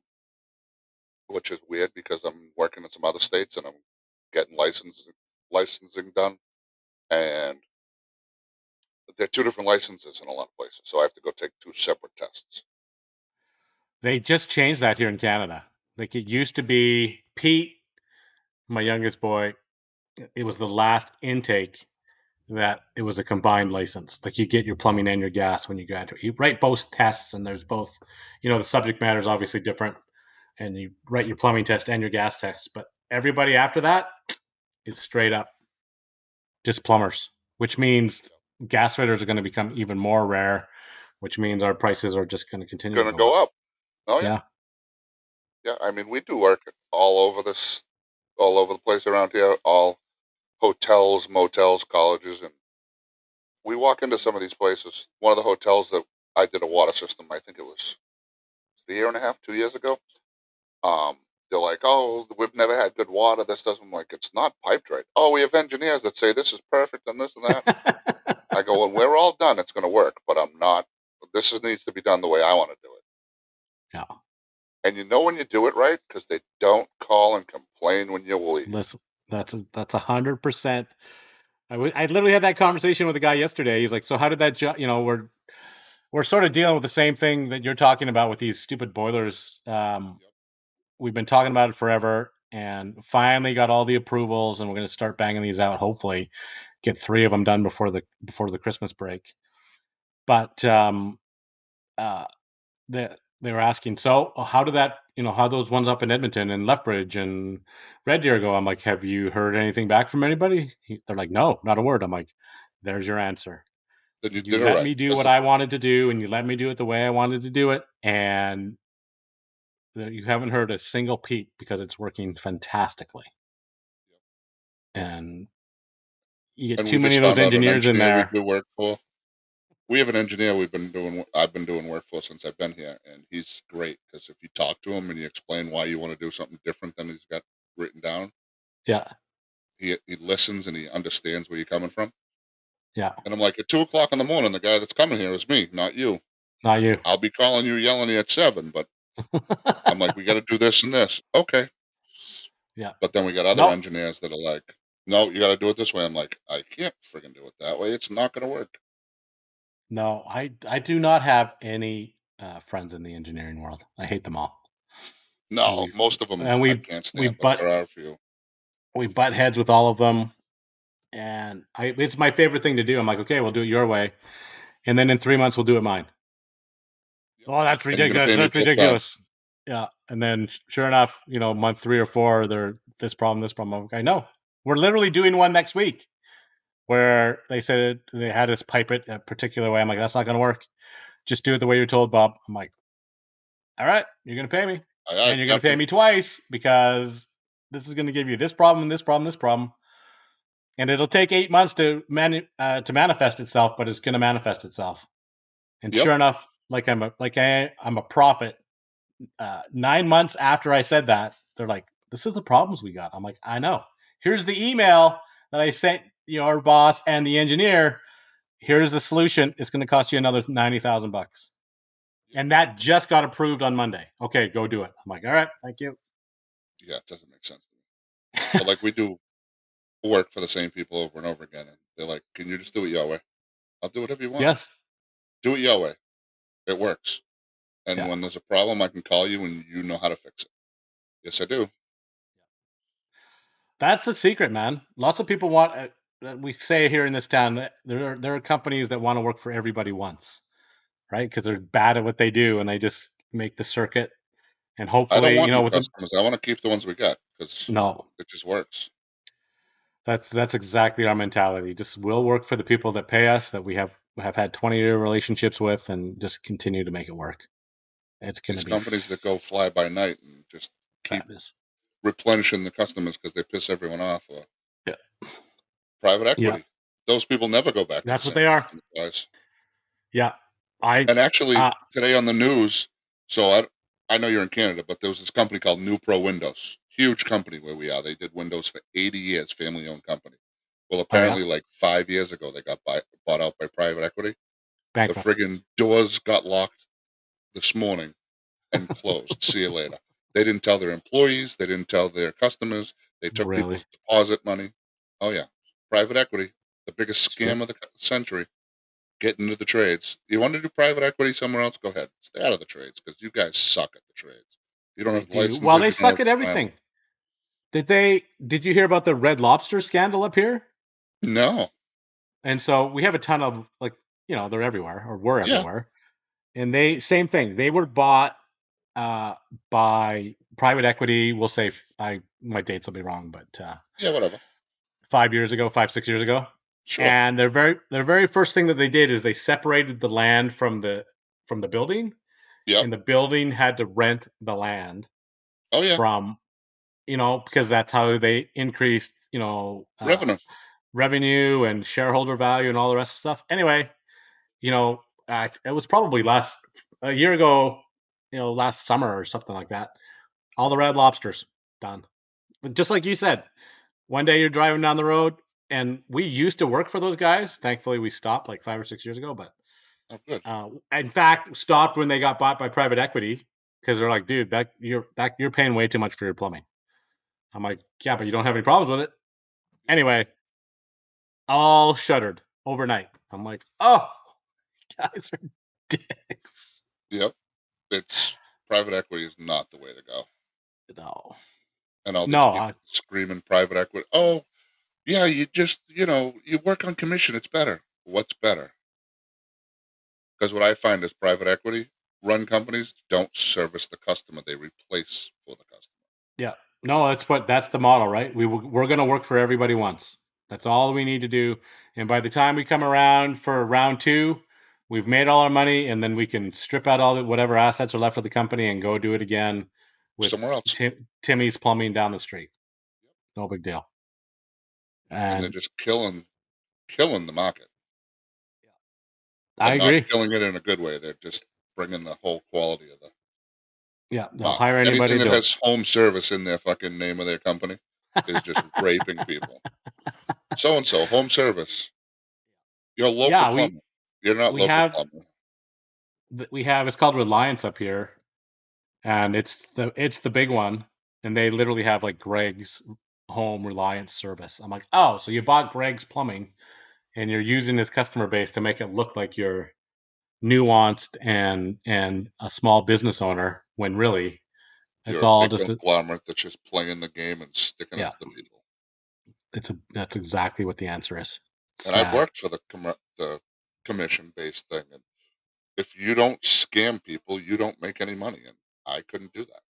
which is weird because I'm working in some other states and I'm getting licensing done, and they're 2 different licenses in a lot of places. So I have to go take 2 separate tests. they just changed that here in Canada. Like it used to be Pete, my youngest boy. It was the last intake that it was a combined license. Like you get your plumbing and your gas when you graduate. You write both tests, and there's both. The subject matter is obviously different, and you write your plumbing test and your gas test. But everybody after that is straight up just plumbers, which means gas fitters are going to become even more rare, which means our prices are just going to continue to Going to go up. go up. Oh yeah, Yeah. yeah. I mean, we do work all over the place around here. All hotels, motels, colleges, and we walk into some of these places. One of the hotels that I did a water system, I think it was a year and a half, 2 years ago. Um, they're like, "Oh, we've never had good water. This doesn't like it's not piped right." Oh, we have engineers that say this is perfect and this and that. I go, when we're all done, it's going to work, but I'm not. Needs to be done the way I want to do it. Yeah. And you know when you do it right because they don't call and complain when you leave. Listen, that's 100%. I literally had that conversation with a guy yesterday. He's like, "So how did that job? We're sort of dealing with the same thing that you're talking about with these stupid boilers. Yep. We've been talking about it forever, and finally got all the approvals, and we're going to start banging these out. Hopefully, get 3 of them done before the Christmas break. But uh, they were asking, so how did that, how those ones up in Edmonton and Lethbridge and Red Deer go? I'm like, have you heard anything back from anybody? They're like, no, not a word. I'm like, there's your answer. Then you You did it let right. me do Because what I wanted to do, and you let me do it the way I wanted to do it, and you haven't heard a single peep because it's working fantastically. And you get and we too many just of those found out an engineers in engineer we there. do work for. We have an engineer I've been doing work for since I've been here, and he's great because if you talk to him and you explain why you want to do something different than he's got written down, Yeah, he listens and he understands where you're coming from. yeah, And I'm like, at 2 o'clock in the morning, the guy that's coming here is me, not you. not you. I'll be calling you, yelling at you at 7, but I'm like, we got to do this and this. Okay. Yeah, But then we got other nope, engineers that are like, no, you got to do it this way. I'm like, I can't friggin' do it that way. It's not going to work. no. I do not have any friends in the engineering world. I hate them all. And No, we most of them and I we can't we stand, but butt there are a few. we butt heads with all of them, and it's my favorite thing to do. I'm like, okay, we'll do it your way, and then in 3 months we'll do it mine. Yep. Oh, that's And you're going to ridiculous. pay me That's full time. ridiculous. Yeah, and then sure enough, month 3 or 4, they're this problem, this problem. I'm like, I know. We're literally doing one next week where they said they had us pipe it a particular way. I'm like, that's not going to work. Just do it the way you're told, Bob. I'm like, all right, you're going to pay me, I and you're going to got pay to. me twice because this is going to give you this problem and this problem, this problem, and it'll take 8 months to manifest itself, but it's going to manifest itself. And Yep. sure enough, I'm a prophet. 9 months after I said that, they're like, "This is the problems we got." I'm like, "I know. Here's the email that I sent our boss and the engineer. Here's the solution. It's going to cost you another $90,000, Yep. and that just got approved on Monday. Okay, go do it." I'm like, "All right, thank you." Yeah, it doesn't make sense to me. But like we do work for the same people over and over again, and they're like, "Can you just do it your way?" I'll do whatever you want. Yes. Do it your way. It works. And Yeah. when there's a problem, I can call you, and you know how to fix it. Yes, I do. That's the secret, man. Lots of people want. We say here in this town that there are companies that want to work for everybody once, right? Because they're bad at what they do, and they just make the circuit. And I don't hopefully, want new with the customers. I want to keep the ones we got because no, it just works. that's exactly our mentality. Just we'll work for the people that pay us, that we have had 20-year relationships with, and just continue to make it work. It's going to These be companies that go fly by night and just keep fabulous. replenishing the customers because they piss everyone off, or Yeah, private yeah, equity. Those people never go back to the that's what same they are. customer twice. Yeah, I And actually, uh, today on the news, so I know you're in Canada, but there was this company called New Pro Windows, huge company where we are. They did windows for 80 years, family owned company. Well, oh yeah, apparently, like 5 years ago, they got bought out by private equity. The bankrupt. friggin' doors got locked this morning and closed. See you later. They didn't tell their employees. They didn't tell their customers. They took Really, people's deposit money. Oh yeah, private equity, the biggest Spit. scam of the century. Get into the trades. You want to do private equity somewhere else? Go ahead. Stay out of the trades because you guys suck at the trades. You don't They have do. Well, licenses. they You don't suck have at the time. everything. Did you hear about the Red Lobster scandal up here? No. And so we have a ton of, like, they're everywhere, or were Yeah. everywhere. And they same thing. They were bought uh, by private equity. We'll say my dates will be wrong, but Yeah. Whatever. 5 years ago, 5 6 years ago. Sure. And their very first thing that they did is they separated the land from the building, Yep. and the building had to rent the land Oh yeah. from because that's how they increased Revenue. revenue and shareholder value and all the rest of the stuff. Anyway, it was probably a year ago, last summer or something like that. All the Red Lobsters done. Just like you said, one day you're driving down the road, and we used to work for those guys. Thankfully, we stopped like 5 or 6 years ago. But Oh good. in fact, stopped when they got bought by private equity, because they're like, dude, you're paying way too much for your plumbing. I'm like, yeah, but you don't have any problems with it. Yep. Anyway, all shuttered overnight. I'm like, oh, guys are dicks. Yep. It's private equity is not the way to go. No, And all these no, people screaming private equity. Oh yeah, you just you work on commission. It's better. What's better? Because what I find is private equity run companies don't service the customer; they replace for the customer. yeah, no. That's the model, right? We're gonna work for everybody once. That's all we need to do. And by the time we come around for round two, we've made all our money, and then we can strip out all the whatever assets are left of the company and go do it again with Somewhere else. Timmy's Plumbing down the street. No big deal. And they're And just killing the market, I and not agree. killing it in a good way. They're just bringing the whole quality of the Yeah, they'll market. hire anybody Anything to that do it. has home service in their fucking name of their company is just raping people. So and so home service. You're a local Yeah, we plumber. You're not we local have plumber. it's called Reliance up here, and it's the big one, and they literally have like Greg's Home Reliance service. I'm like, oh, so you bought Greg's Plumbing, and you're using this customer base to make it look like you're nuanced and a small business owner, when really it's You're a all big just conglomerate that's just playing the game and sticking it yeah. to the people. That's exactly what the answer is. And I've Sad. worked for the commission based thing, and if you don't scam people, you don't make any money, and I couldn't do that.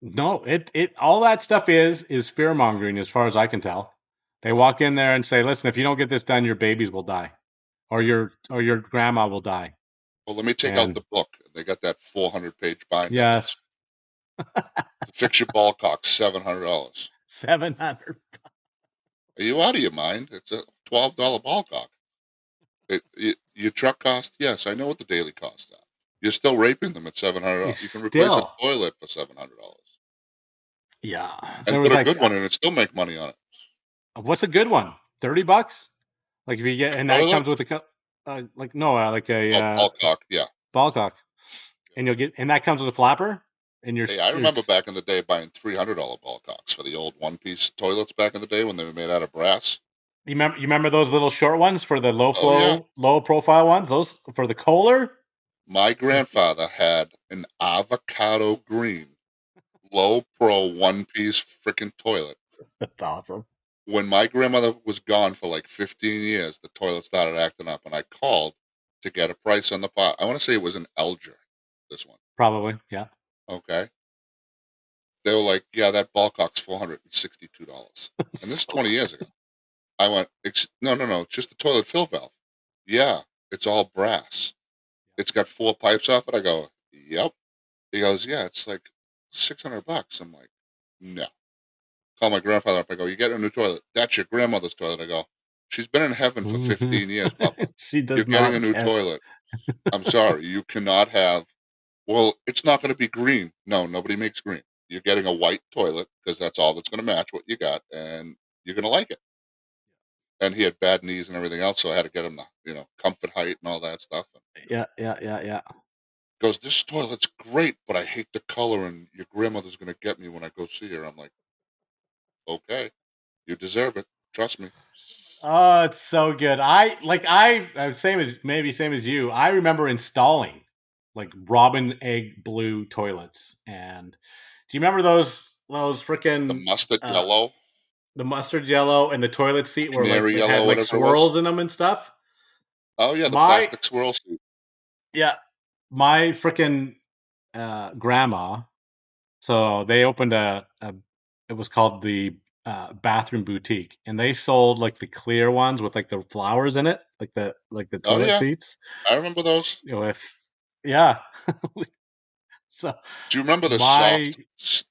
No, it all that stuff is fear mongering, as far as I can tell. They walk in there and say, "Listen, if you don't get this done, your babies will die, or your grandma will die." Well, let me take out And the book. They got that 400-page binder yes, next. Fix your ball cock, $700. 700. Are you out of your mind? It's a $12 ball cock. Your truck cost? Yes, I know what the daily costs are. You're still raping them at You $700. You can replace a still, toilet for $700 yeah. There and was put a like, good one in and still make money on it. what's a good one? $30. Like if you get, A and that toilet? comes with like no, like a Oh, ball cock. Yeah. ball cock, and you'll get, and that comes with a flapper, and Hey, I remember back in the day buying $300 ball cocks for the old one-piece toilets back in the day when they were made out of brass. you remember those little short ones for the low Oh yeah. flow, low profile ones? Those for the Kohler? My grandfather had an avocado green low pro one-piece freaking toilet. That's awesome. When my grandmother was gone for like 15 years, the toilet started acting up, and I called to get a price on the pot. I want to say it was an Elger, this one. Probably, yeah. Okay. They were like, yeah, that ball cock's $462. And this is So 20 years ago. I went, no, no, no, it's just the toilet fill valve. Yeah, it's all brass. It's got 4 pipes off it. I go, yep. He goes, yeah, it's like $600. I'm like, no. Call my grandfather up. I go, you get a new toilet. That's your grandmother's toilet. I go, she's been in heaven for Mhm. 15 years, Papa. She You're does getting a not new care. toilet. I'm sorry. You cannot have, well, it's not going to be green. No, nobody makes green. You're getting a white toilet because that's all that's going to match what you got, and you're going to like it. And he had bad knees and everything else, so I had to get him the, comfort height and all that stuff. And Yeah, yeah, yeah, yeah. goes, this toilet's great, but I hate the color, and your grandmother's going to get me when I go see her. I'm like, okay, you deserve it. Trust me. Oh, it's so good. Same as maybe same as you. I remember installing like robin egg blue toilets. And do you remember those The freaking mustard yellow, the mustard yellow and the toilet the seat where like canary it had yellow, like whatever it was. swirls in them and stuff? Oh yeah, the My plastic swirl suit. yeah, my freaking grandma. So they opened a it was called the bathroom boutique, and they sold like the clear ones with like the flowers in it, like the Oh toilet yeah, seats. I remember those. You know, if yeah. So Do you remember the my soft,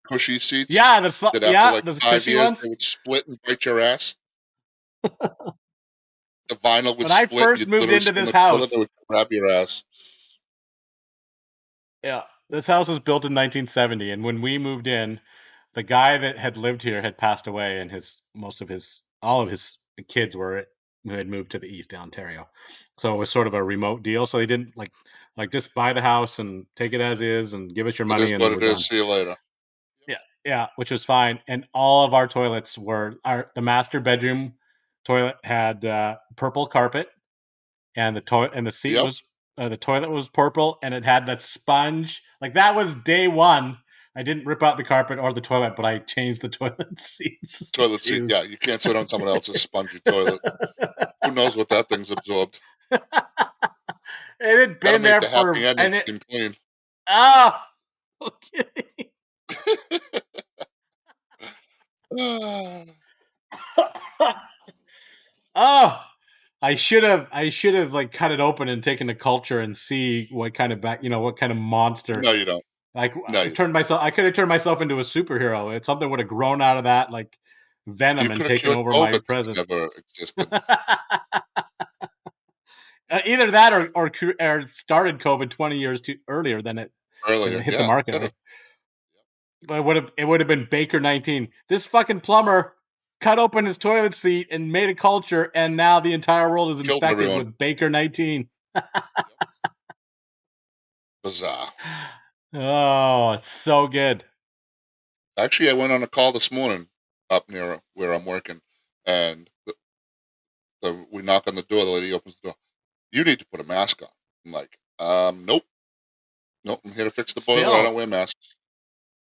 cushy seats yeah, that after yeah, like the 5 cushy years ones. they would split and bite your ass? The vinyl would When I split, and first you'd moved literally into sit on this the toilet, and it house, would grab your ass. yeah, this house was built in 1970, and when we moved in, the guy that had lived here had passed away, and his most of his all of his kids were who had moved to the East Ontario. So it was sort of a remote deal. So they didn't like just buy the house and take it as is and give us your It is money and what we're it is. done. See you later. Yeah, yeah, which was fine. And all of our toilets were the master bedroom toilet had purple carpet, and the seat Yep, was the toilet was purple, and it had that sponge. Like that was day one. I didn't rip out the carpet or the toilet, but I changed the toilet seats toilet seat. to. Yeah, you can't sit on someone else's spongy toilet. Who knows what that thing's absorbed? It had Got to been make there the happy for ending and it seem clean. ah okay. Oh, I should have like cut it open and taken the culture and see what kind of what kind of monster. No, you don't. Like No, you don't. I could have turned myself into a superhero. It something would have grown out of that like You venom and could have taken cured over my COVID if it presence. never existed Either that or started COVID 20 years too earlier than earlier. it hit the Yeah, market. could have. But it would have been Baker 19. This fucking plumber cut open his toilet seat and made a culture, and now the entire world is Killed infected everyone. with Baker 19. Yep. Bizarre. Oh, it's so good. Actually, I went on a call this morning up near where I'm working, and we knock on the door. The lady opens the door. You need to put a mask on. I'm like, nope, nope. I'm here to fix the boiler. I don't Still, wear masks.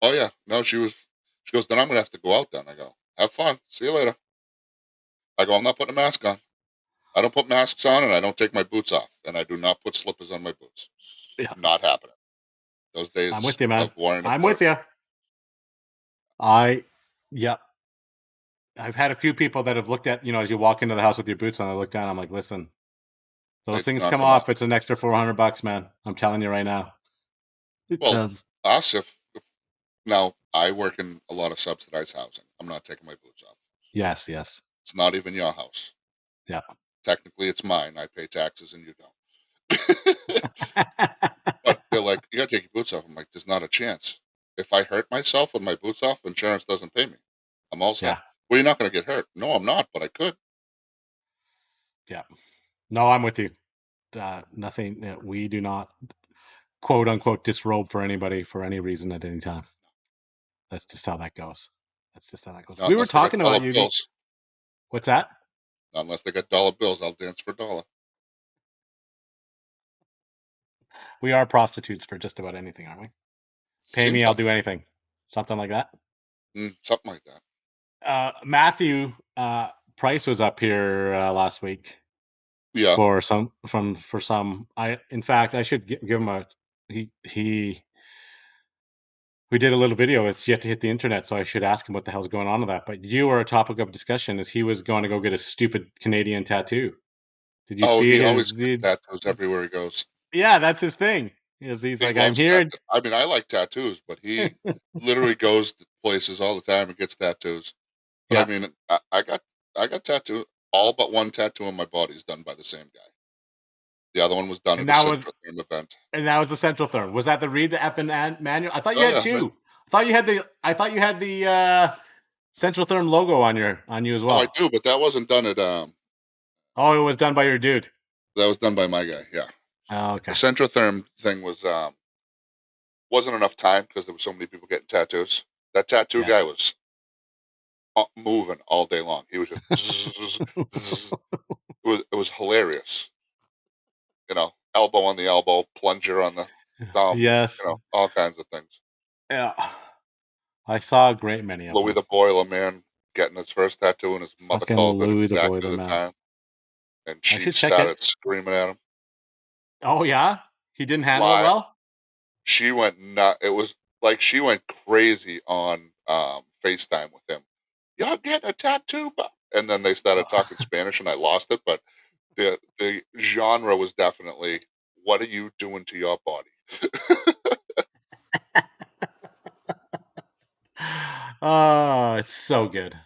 Oh yeah, no. She goes. Then I'm gonna have to go out. Then I go. Have fun. See you later. I go. I'm not putting a mask on. I don't put masks on, and I don't take my boots off, and I do not put slippers on my boots. yeah, Not happening. Those I'm days with you, man. of wearing them I'm are with you. I, yep. I've had a few people that have looked at, as you walk into the house with your boots on, I look down, I'm like, listen, they those do things not come come off. off. It's an extra $400, man. I'm telling you right now. Well, Because us if now I work in a lot of subsidized housing. I'm not taking my boots off. Yes, yes. It's not even your house. Yeah. Technically, it's mine. I pay taxes and you don't. But they're like, you gotta take your boots off. I'm like, there's not a chance. If I hurt myself with my boots off, insurance doesn't pay me. I'm all set. Yeah. Well, you're not going to get hurt. No, I'm not, but I could. Yeah. No, I'm with you. Nothing. We do not quote unquote disrobe for anybody for any reason at any time. That's just how that goes. That's just how that goes. Not We were unless they got talking dollar about you. bills. What's that? Not unless they got dollar bills. I'll dance for a dollar. We are prostitutes for just about anything, aren't we? Pay Seems me, I'll like do anything. Something like that. something like that. Matthew Price was up here last week Yeah. for some. I in fact I should give him a he. We did a little video. It's yet to hit the internet, so I should ask him what the hell's going on with that. But you were a topic of discussion as he was going to go get a stupid Canadian tattoo. Did you Oh, see he always his? gets tattoos everywhere he goes. Yeah, that's his thing. He's He like, I'm loves here. tattoos. I mean, I like tattoos, but he literally goes to places all the time and gets tattoos. But I Yeah, mean, I got tattoo. All but one tattoo on my body is done by the same guy. The other one was done and at a that was Central Term event. the central therm. Was that the read the F and manual? I thought you Oh had yeah, two. I thought you had the central therm logo on you as oh I well. do, but that wasn't done at Oh, it was done by your dude. that was done by my guy. Yeah, Oh, the okay. Centrotherm thing wasn't enough time because there were so many people getting tattoos. That tattoo Yeah. guy was moving all day long. He was just zzz, zzz. It was hilarious. Elbow on the elbow, plunger on the thumb. Yes. All kinds of things. Yeah. I saw a great many of Louis them. the Boiler Man getting his first tattoo, and his mother Fucking called at Louis the exactly Boiler the Man. time, and I she should check it. started screaming at him. Oh yeah, he didn't handle it Lie. well. She went nut. It was like she went crazy on FaceTime with him. Y'all getting a tattoo? And then they started talking Spanish, and I lost it. But the genre was definitely, "What are you doing to your body?" Oh, it's so good.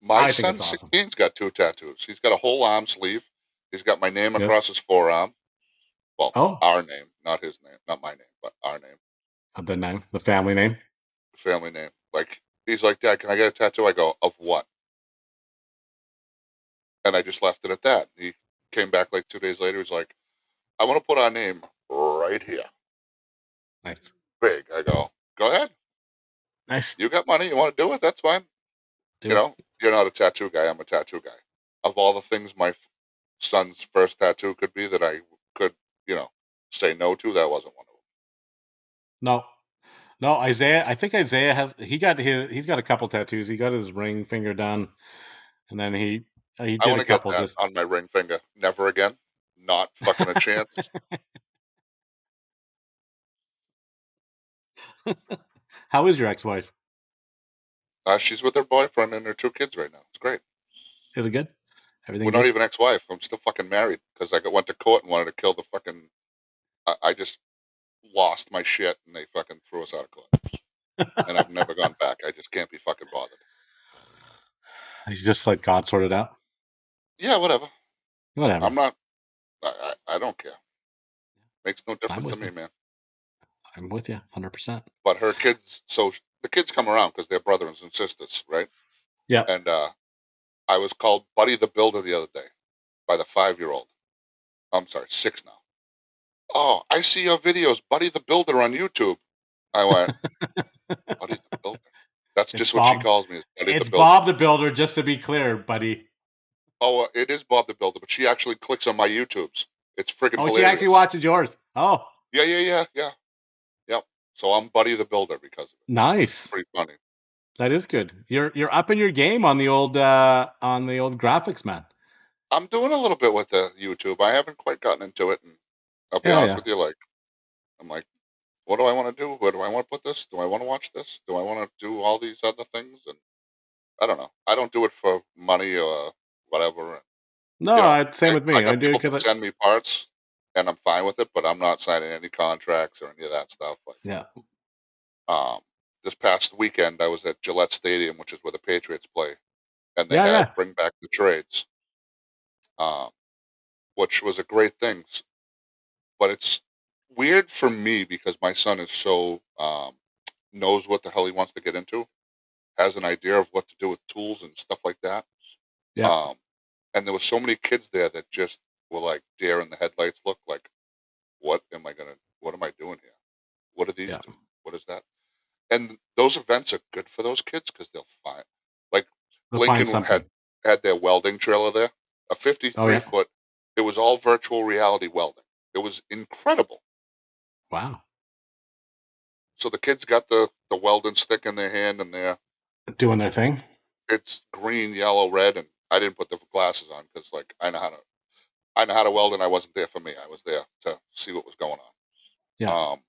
My I think son it's awesome. 16's got two tattoos. He's got a whole arm sleeve. He's got my name Yep. across his forearm. Well, Oh, our name, not his name, not my name, but our name, the name, the family name. the family name. Like he's like, "Dad, can I get a tattoo?" I go, "Of what?" And I just left it at that. He came back like 2 days later. He's like, "I want to put our name right here, Nice, big." I go ahead. nice. You got money. You want to do it? That's fine. Do it. You're not a tattoo guy. I'm a tattoo guy. Of all the things my son's first tattoo could be that I could, you know, say no to, that wasn't one of them. No, no. Isaiah. I think Isaiah has. He's got a couple tattoos. He got his ring finger done, and then he I did want a to get couple that just. on my ring finger. Never again. Not fucking a chance. How is your ex-wife? She's with her boyfriend and her two kids right now. It's great. Is it good? We're Everything not good? even ex-wife. I'm still fucking married because went to court and wanted to kill the fucking. I just lost my shit and they fucking threw us out of court. And I've never gone back. I just can't be fucking bothered. He's just like God sorted out. Yeah, whatever. Whatever. I'm not. I don't care. Makes no I'm difference to with me, you. man. I'm with you, 100%. But her kids, so the kids come around because they're brothers and sisters, right? Yeah. And I was called Buddy the Builder the other day by the 5-year-old. I'm sorry, 6 now. Oh, I see your videos, Buddy the Builder on YouTube. I went, Buddy the Builder. That's It's just what she Bob. calls me, is Buddy the It's Builder. Bob the Builder, just to be clear, buddy. Oh, it is Bob the Builder, but she actually clicks on my YouTubes. It's friggin' Oh, she actually hilarious. watches yours. Oh, Yeah. Yep. So I'm Buddy the Builder because of it. It's nice. pretty funny. That is good. You're up in your game on the old graphics, man. I'm doing a little bit with the YouTube. I haven't quite gotten into it, and I'll be Yeah, honest yeah. with you. Like, I'm like, what do I want to do? Where do I want to put this? Do I want to watch this? Do I want to do all these other things? And I don't know. I don't do it for money or whatever. And, No, same with I me. I got do people it to because send me parts, and I'm fine with it. But I'm not signing any contracts or any of that stuff. Like, yeah, um, this past weekend I was at Gillette Stadium, which is where the Patriots play, and they Yeah, had yeah, Bring Back the Trades, um, which was a great thing. But it's weird for me because my son is so knows what the hell he wants to get into, has an idea of what to do with tools and stuff like that. yeah, Um, and there were so many kids there that just were like deer in the headlights look like, what am I doing here? What do these yeah. do? What is that? And those events are good for those kids because they'll find, like They'll find Lincoln something. had their welding trailer there, a Oh 53 yeah. foot. It was all virtual reality welding. It was incredible. Wow. So the kids got the welding stick in their hand, and Doing their thing. it's green, yellow, red, and I didn't put the glasses on because like I know how to weld, and I wasn't there for me. I was there to see what was going Yeah. on.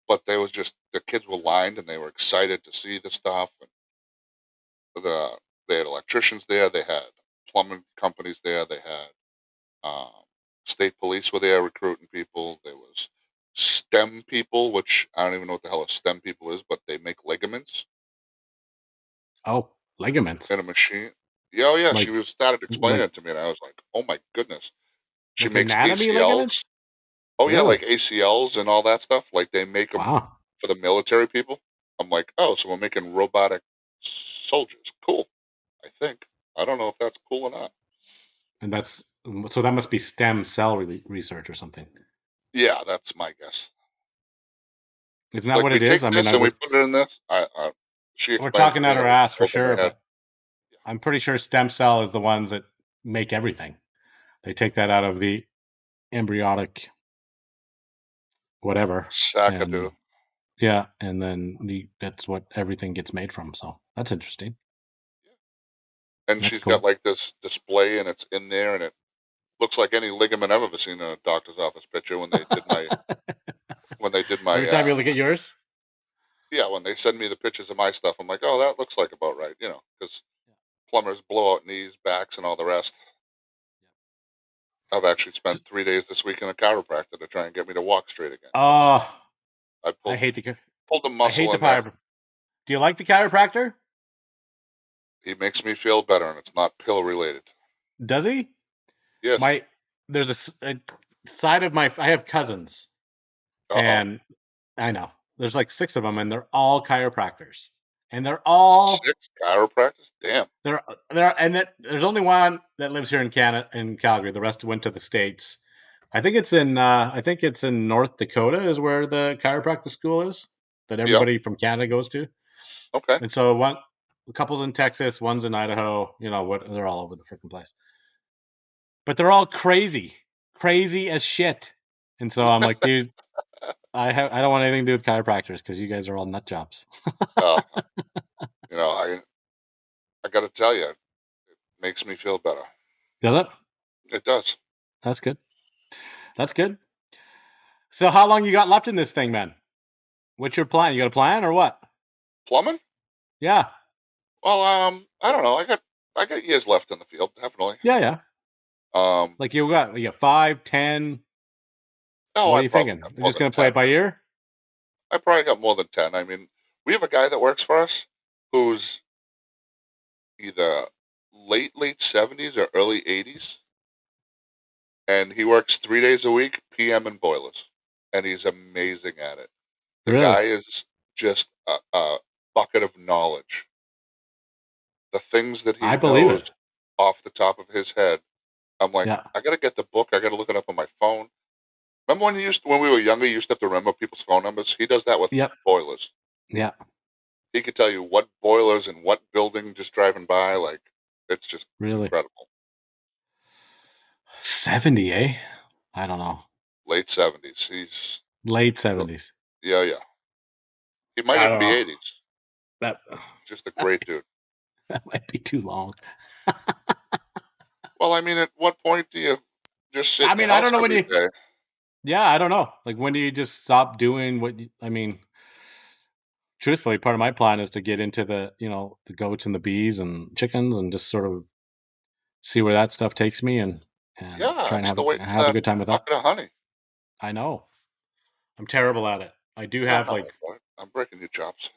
But they was just the kids were lined, and they were excited to see the stuff. And they had electricians there. They had plumbing companies there. They had um, state police were there recruiting people. There was STEM people, which I don't even know what the hell a STEM people is, but they make ligaments Oh, ligaments. in a machine. Yeah, oh yeah, she Like, was started explaining like, it to me, and I was like, oh my goodness. She like makes anatomy ligaments. ACLs. Oh yeah, Really? like ACLs and all that stuff. Like they make them Wow. for the military people. I'm like, oh, so we're making robotic soldiers. Cool. I think. I don't know if that's cool or not. And that's so that must be stem cell research or something. Yeah, that's my guess. Isn't that Like what we it is? take I mean, this and we put it in this. She we're explained it to talking me out and it our went ass for over my sure, head. but I'm pretty sure stem cell is the ones that make everything. They take that out of the embryonic whatever, and Sackadoo. yeah, and then that's what everything gets made from. So that's interesting. Yeah. And That's she's got cool. like this display and it's in there and it looks like any ligament I've ever seen in a doctor's office picture when they did my Every time you look at yours, yeah, when they send me the pictures of my stuff, I'm like, oh, that looks like about right, because plumbers blow out knees, backs, and all the rest. I've actually spent 3 days this week in a chiropractor to try and get me to walk straight again because oh, I I hate the pulled the I hate muscle the in there. chiropractor. Do you like the chiropractor? He makes me feel better, and it's not pill related. Does he? Yes. My there's a side of my I have cousins, Uh oh. and I know there's like six of them, and they're all chiropractors, and they're all 6 chiropractors? Damn. they're and there's only one that lives here in Canada in Calgary. The rest went to the States. I think it's in North Dakota is where the chiropractic school is that Yeah. everybody from Canada goes to. Okay. And so a couple's in Texas, one's in Idaho. You know what? They're all over the freaking place, but they're all crazy, crazy as shit. And so I'm like, dude, I don't want anything to do with chiropractors because you guys are all nut jobs. uh, I got to tell you, it makes me feel better. Does it? It does. That's good. That's good. So how long you got left in this thing, man? What's your plan? You got a plan or what? Plumbing? Yeah, Well, I don't know. I got years left in the field, definitely. yeah, yeah. Um, Like you got 5, 10. oh, What I are you probably thinking? got You're more just than gonna play 10. it by ear? I probably got more than 10. I mean, we have a guy that works for us who's either late 70s or early 80s, and he works 3 days a week, PM and boilers, and he's amazing at it. The Really? guy is just a bucket of knowledge. The things that he I believe knows it. off the top of his head, I'm like, Yeah. I got to get the book. I got to look it up on my phone. Remember when we were younger, you used to have to remember people's phone numbers? He does that with Yep. boilers. Yeah. He could tell you what boilers and what building just driving by. Like, it's just Really. incredible. 70, eh? I don't know. Late 70s. He's, Late 70s. yeah, yeah. He might I even don't be know. 80s. That Just a great dude. that might be too long. Well, I mean, at what point do you just sit I in your mean, I don't house know when every you day? yeah, I don't know. Like when do you just stop doing I mean, truthfully, part of my plan is to get into the goats and the bees and chickens and just sort of see where that stuff takes me and Yeah, try I'm and still waiting for have a that good time with that. bucket of honey. I know. I'm terrible at it. I do Yeah, I'm have not like waiting for it. I'm breaking your chops.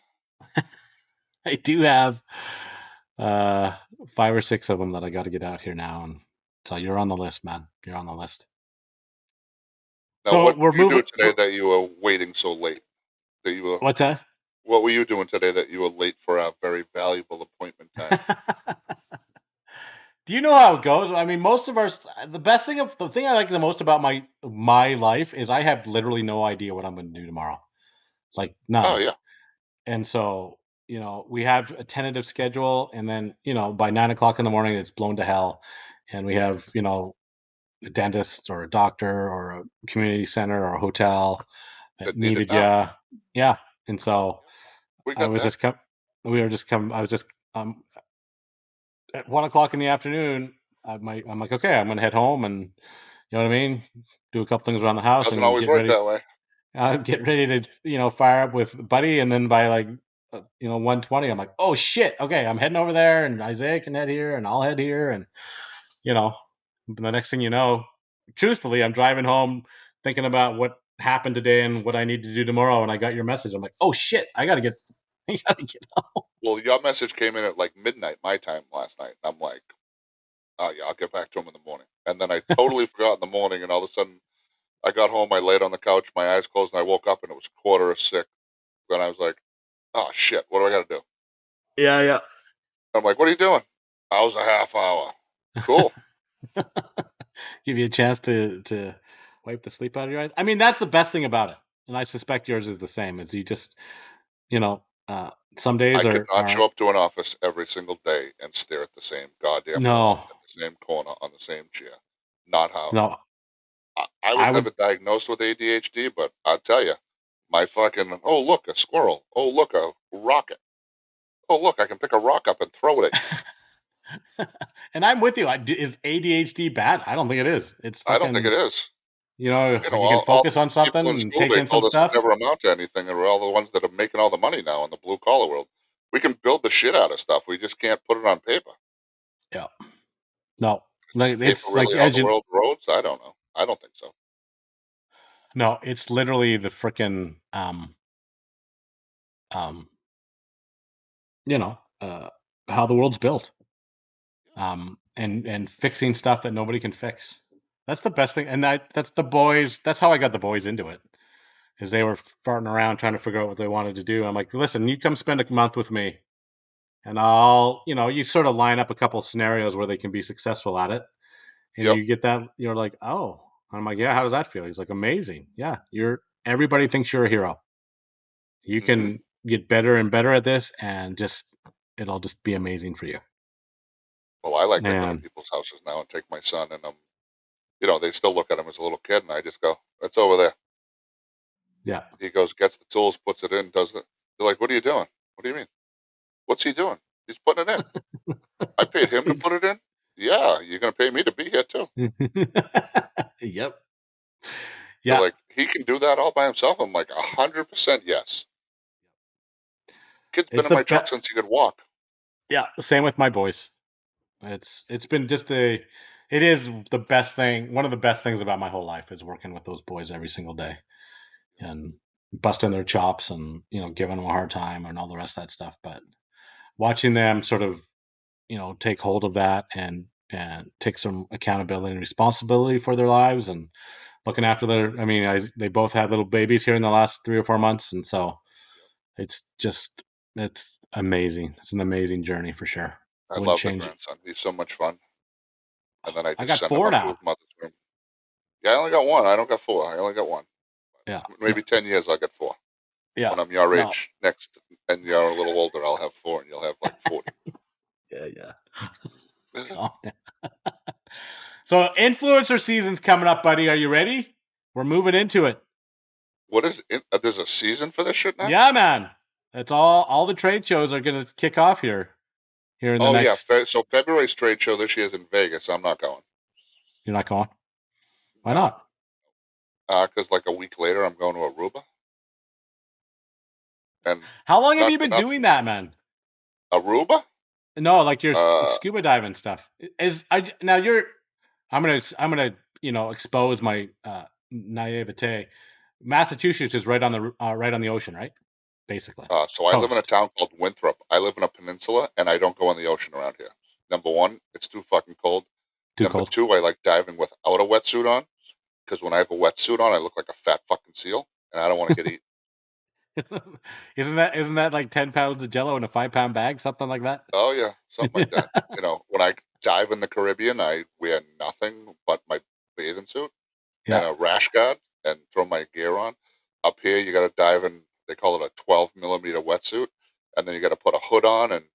I do have uh 5 or 6 of them that I got to get out here now, and so you're on the list, man. You're on the list. Now, So what we're were you moving. doing today that you were waiting so late? That you were What's that? What were you doing today that you were late for a very valuable appointment time? Do you know how it goes? I mean, most of our the thing I like the most about my life is I have literally no idea what I'm going to do tomorrow. Like Oh none. yeah, And so, we have a tentative schedule, and then, by 9 o'clock in the morning, it's blown to hell. And we have, a dentist or a doctor or a community center or a hotel that that needed needed now. you. Yeah. And so We I got was that. just come, we were just come, I was just, at 1 o'clock in the afternoon, I'm like, okay, I'm going to head home and, you know what I mean? Do a couple things around the house Doesn't and always work that way. get ready to, fire up with Buddy. And then by like, 1:20, I'm like, oh shit. Okay. I'm heading over there, and Isaiah can head here and I'll head here. And, you know, the next thing you know, truthfully, I'm driving home thinking about what happened today and what I need to do tomorrow. And I got your message. I'm like, oh shit, I got to get, I got to get. Well, your message came in at like midnight my time last night. And I'm like, oh yeah, I'll get back to him in the morning. And then I totally forgot in the morning, and all of a sudden I got home, I laid on the couch, my eyes closed, and I woke up and it was 5:45. Then I was like, oh shit, what do I got to do? Yeah, yeah. I'm like, what are you doing? I was a half hour. Cool. Give you a chance to wipe the sleep out of your eyes. I mean, that's the best thing about it. And I suspect yours is the same. Is you just, you know, some days I could not show are up to an office every single day and stare at the same goddamn wall, no, at the same corner, on the same chair. Not how. no. I was I never would. diagnosed with ADHD, but I'll tell you, my fucking, oh, look, a squirrel. Oh, look, a rocket. Oh, look, I can pick a rock up and throw it at you. And I'm with you. Is ADHD bad? I don't think it is. It's I don't think it fucking, is. like you can All focus on the something people in and school, take they in some told us would stuff. never amount to anything, and we're all the ones that are making all the money now in the blue collar world. We can build the shit out of stuff. We just can't put it on paper. Yeah. No. Is Like paper it's like really how the edging. world rolls? I don't know. I don't think so. No, it's literally the freaking um you know uh how the world's built. And fixing stuff that nobody can fix. That's the best thing. And that's the boys. That's how I got the boys into it. Is they were farting around trying to figure out what they wanted to do. I'm like, listen, you come spend a month with me, and you sort of line up a couple scenarios where they can be successful at it, and Yep. you get that. You're like, oh, I'm like, yeah. How does that feel? He's like, amazing. Yeah, everybody thinks you're a hero. You Hmm. can get better and better at this, and it'll just be amazing for you. Well, I like to go to And people's houses now and take my son, and they still look at him as a little kid, and I just go, "That's over there." yeah. He goes, gets the tools, puts it in, does it. They're like, "What are you doing? What do you mean? What's he doing? He's putting it in. I paid him to put it in. Yeah, you're gonna pay me to be here too." Yep. They're Yeah. like, "He can do that all by himself." I'm like, 100% yes. Kid's been It's in the my truck best. since he could walk. Yeah. Same with my boys. It's been it is the best thing. One of the best things about my whole life is working with those boys every single day and busting their chops and, giving them a hard time and all the rest of that stuff. But watching them sort of, take hold of that and take some accountability and responsibility for their lives and looking after I mean, they both had little babies here in the last 3 or 4 months. And so it's just, it's amazing. It's an amazing journey for sure. I Wouldn't love the change it. grandson. He's so much fun. And then I I just got send him four up to his now. mother's room. Yeah, I only got one. I don't got four. I only got one. Yeah. No, Maybe 10 years I'll get four. yeah. When I'm your No. age next and you're a little older, I'll have four and you'll have like 40. Yeah, yeah. Oh, yeah. So influencer season's coming up, buddy. Are you ready? We're moving into it. What is it? There's a season for this shit now? Yeah, man. That's all the trade shows are gonna kick off here in the Oh, yeah. next. So February's trade show this year is in Vegas. I'm not going. You're not going? Why No. not? Because like a week later, I'm going to Aruba. And How long have not you for been doing nothing. that, man? Aruba? No, like your Uh, scuba diving stuff. Is I now you're I'm gonna expose my naivete. Massachusetts is right on the ocean, right? basically. So I live in a Coast. town called Winthrop. I live in a peninsula, and I don't go in the ocean around here. Number one, it's too fucking cold. Too Number cold. two, I like diving without a wetsuit on because when I have a wetsuit on, I look like a fat fucking seal, and I don't want to get eaten. Isn't that like 10 pounds of jello in a 5-pound bag? Something like that? Oh yeah, something like that. You know, when I dive in the Caribbean, I wear nothing but my bathing suit and Yeah. a rash guard and throw my gear on. Up here, you got to dive in. They call it a 12 millimeter wetsuit, and then you got to put a hood on, and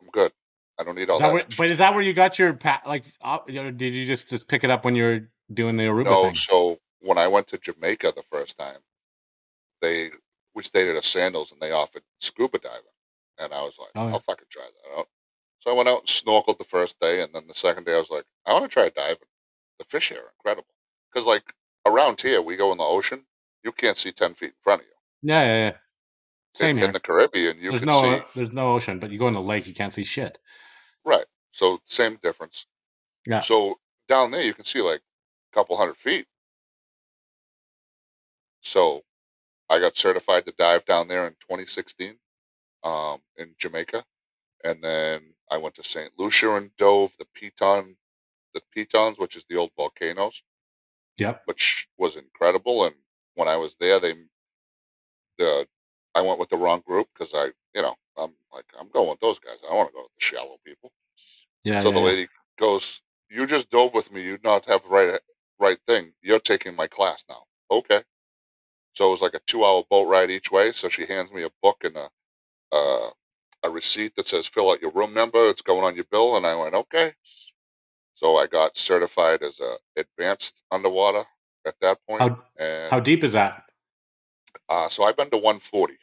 I'm good. I don't need Is all that that where extra but is stuff. that where you got your like, did you just pick it up when you were doing the Aruba No, thing? so when I went to Jamaica the first time, they we stayed at a Sandals and they offered scuba diving, and I was like, Oh, I'll yeah. fucking try that out. So I went out and snorkeled the first day, and then the second day I was like, I want to try diving. The fish here are incredible because like around here we go in the ocean, you can't see 10 feet in front of you. Yeah, yeah, yeah. Same In here. the Caribbean, you There's could see no there's no ocean, but you go in the lake, you can't see shit. right. So same difference. Yeah. So down there you can see like a couple 100 feet. So I got certified to dive down there in 2016 in Jamaica. And then I went to St. Lucia and dove the Pitons, which is the old volcanoes, Yep. which was incredible. And when I was there, the I went with the wrong group because I'm like I'm going with those guys. I want to go with the shallow people. Yeah, So yeah, the yeah. lady goes, "You just dove with me. You not have the right thing. You're taking my class now." Okay. So it was like a 2 hour boat ride each way. So she hands me a book and uh, a receipt that says fill out your room number. It's going on your bill. And I went, okay. So I got certified as a advanced underwater at that point. How And deep is that? so I've been to 140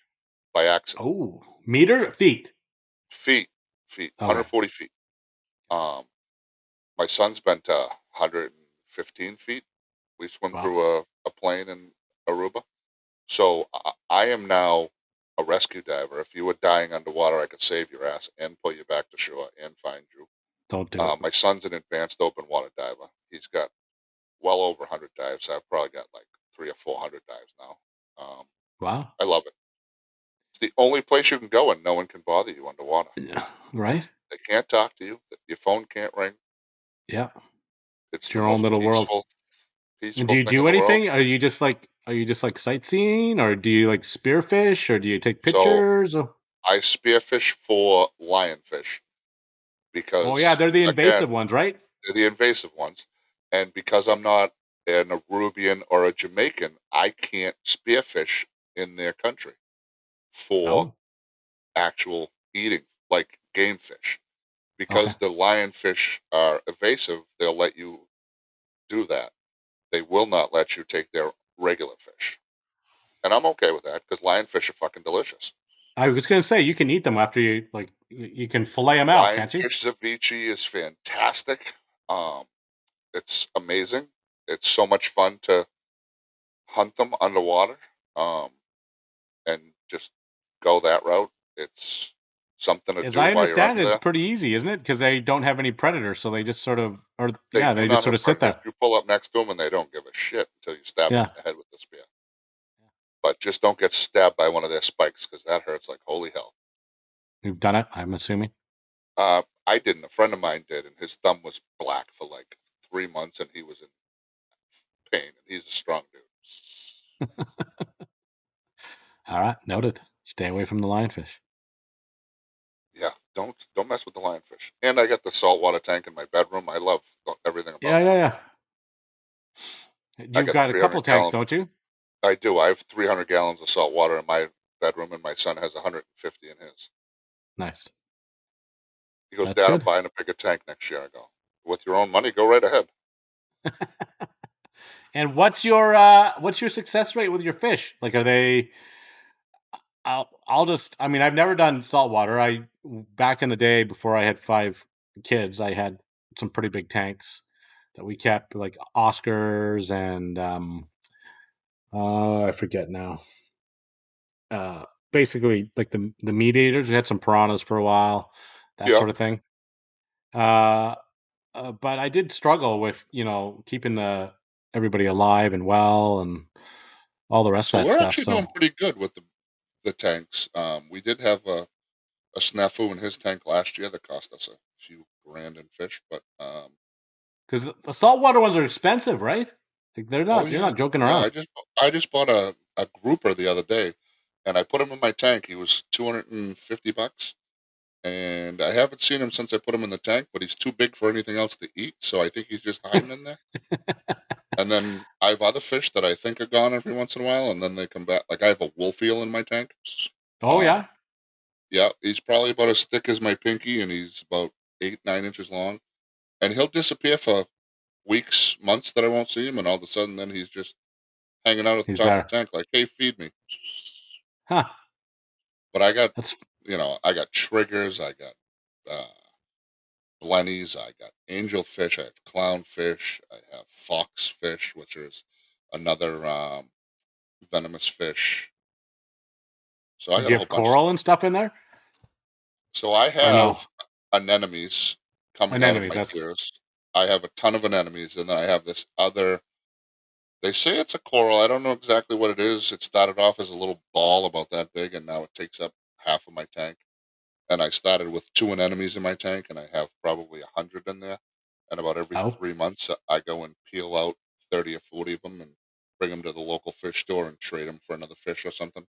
by accident. Oh, meter? Feet? Feet, feet, Okay. 140 feet. Um, my son's been to 115 feet. We swim Wow. through a plane in Aruba. So I am now a rescue diver. If you were dying underwater, I could save your ass and pull you back to shore and find you. Don't do it. My son's an advanced open water diver. He's got well over 100 dives. I've probably got like 3 or 400 dives now. Um, Wow. I love it. It's the only place you can go and no one can bother you underwater. Yeah. Right? They can't talk to you. Your phone can't ring. Yeah. It's It's the your own most little world. And do peaceful you thing in do the world. anything? Are you just like sightseeing, or do you like spearfish, or do you take So pictures? Or... I spearfish for lionfish Oh yeah, because they're the again, invasive ones, right? they're the invasive ones. And because I'm not an Arubian or a Jamaican, I can't spearfish in their country for Oh, actual eating, like game fish. okay. Because the lionfish are evasive, they'll let you do that. They will not let you take their regular fish. And I'm okay with that because lionfish are fucking delicious. I was gonna say you can eat them after you can fillet them out, can't you? Lionfish ceviche is fantastic. Um, it's amazing. It's so much fun to hunt them underwater and just go that route. It's something to As do I while you're understand under it, it's there. pretty easy, isn't it? Because they don't have any predators, so they just sort of, or They yeah, do they just not sort have of sit predators. there. You pull up next to them and they don't give a shit until you stab them Yeah, in the head with the spear. But just don't get stabbed by one of their spikes because that hurts like holy hell. you've done it. I'm assuming. I didn't. A friend of mine did, and his thumb was black for like 3 months, and he was in pain. And he's a strong dude. All right, noted. Stay away from the lionfish. Yeah, don't mess with the lionfish. And I got the saltwater tank in my bedroom. I love everything Yeah, about yeah, water. yeah. I You've got got a couple 300 tanks, gallons. don't you? I do. I have 300 gallons of salt water in my bedroom, and my son has 150 in his. Nice. He goes, That's Dad, I'm good. buying a bigger tank next year. I go, with your own money, go right ahead. And what's your success rate with your fish? Like, are they? I'll just. I mean, I've never done saltwater. Back in the day before I had 5 kids, I had some pretty big tanks that we kept, like Oscars and I forget now. Uh, Basically like the meat eaters. We had some piranhas for a while, that Yeah. sort of thing. Uh, but I did struggle with keeping the everybody alive and well and all the rest of So that we're stuff. actually doing So pretty good with the the tanks. We did have a snafu in his tank last year that cost us a few grand in fish, but Because the saltwater ones are expensive, right? Like they're oh not. You're yeah, not joking yeah. around. I just bought a grouper the other day, and I put him in my tank. He was $250, and I haven't seen him since I put him in the tank. But he's too big for anything else to eat, so I think he's just hiding in there. And then I have other fish that I think are gone every once in a while, and then they come back. Like I have a wolf eel in my tank. Oh Um, yeah, yeah, he's probably about as thick as my pinky, and he's about 8, 9 inches long. And he'll disappear for weeks, months that I won't see him, and all of a sudden, then he's just hanging out at the he's top of the there. tank, like, "Hey, feed me." Huh? But I got, That's I got triggers, I got uh, blennies, I got angelfish, I have clownfish, I have foxfish, which is another venomous fish. So I Do got you a whole have bunch of coral stuff. and stuff in there, So I or no? have anemones coming out of Anemones. my That's ears. I have a ton of anemones, and then I have this other. They say it's a coral. I don't know exactly what it is. It started off as a little ball about that big, and now it takes up half of my tank. And I started with two anemones in my tank, and I have probably 100 in there. And about every oh, 3 months, I go and peel out 30 or 40 of them and bring them to the local fish store and trade them for another fish or something.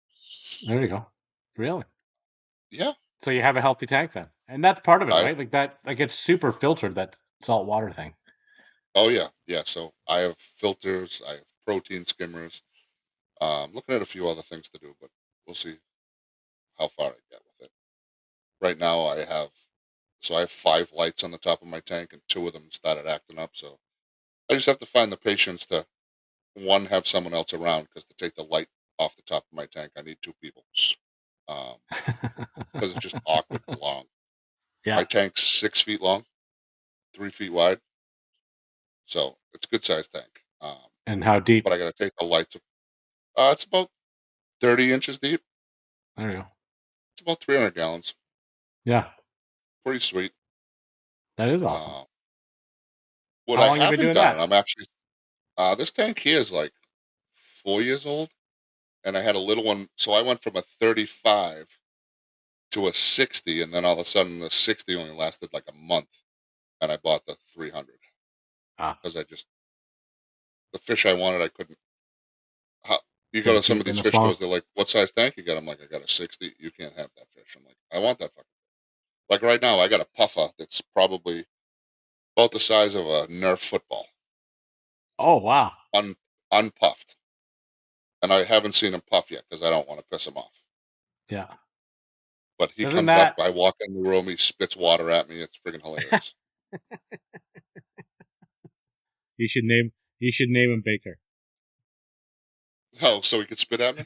there you go. Really? Yeah, So you have a healthy tank then, and that's part of it, I. right? Like that. Like it's super filtered. That salt water thing. Oh yeah, yeah. So I have filters. I have protein skimmers. Looking at a few other things to do, but we'll see how far I get with it. Right now, I have 5 lights on the top of my tank, and two of them started acting up. So I just have to find the patience to one have someone else around because to take the light off the top of my tank, I need two people because it's just awkward and long. My Yeah. tank's 6 feet long, 3 feet wide, so it's a good sized tank. And how deep? But I got to take the lights. It's about 30 inches deep. There you go. It's about 300 gallons. Yeah, Pretty sweet. that is awesome. Uh, what How I long you been haven't doing done, and that? I'm actually this tank here is like 4 years old, and I had a little one, so I went from a 35 to a 60, and then all of a sudden the 60 only lasted like a month, and I bought the 300 Ah, because the fish I wanted, I couldn't. How, you go couldn't to some of keep in these the fish stores, small. they're like, "What size tank you got?" I'm like, "I got a 60. You can't have that fish." I'm like, "I want that fucking." Like right now, I got a puffer that's probably about the size of a Nerf football, Oh wow. un, unpuffed, and I haven't seen him puff yet because I don't want to piss him off. Yeah. But he Doesn't comes up, that I walk in the room, he spits water at me. It's friggin' hilarious. you should name him Baker. Oh, so he could spit at me?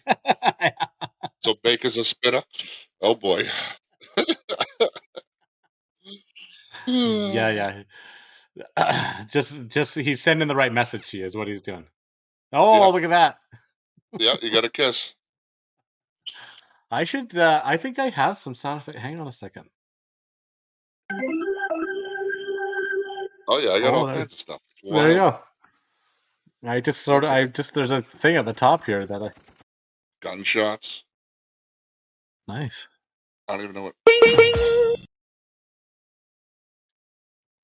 So Baker's a spitter? Oh boy. Yeah, yeah. Just he's sending the right message to you is what he's doing. Oh, Yeah, look at that. yeah, you got a kiss. I should. I think I have some sound effect. Hang on a second. Oh yeah, I got all Oh, kinds of stuff. It's there you wild. go. I just sort Bunch of. of I them. just there's a thing at the top here that I. Gunshots. Nice. I don't even know what.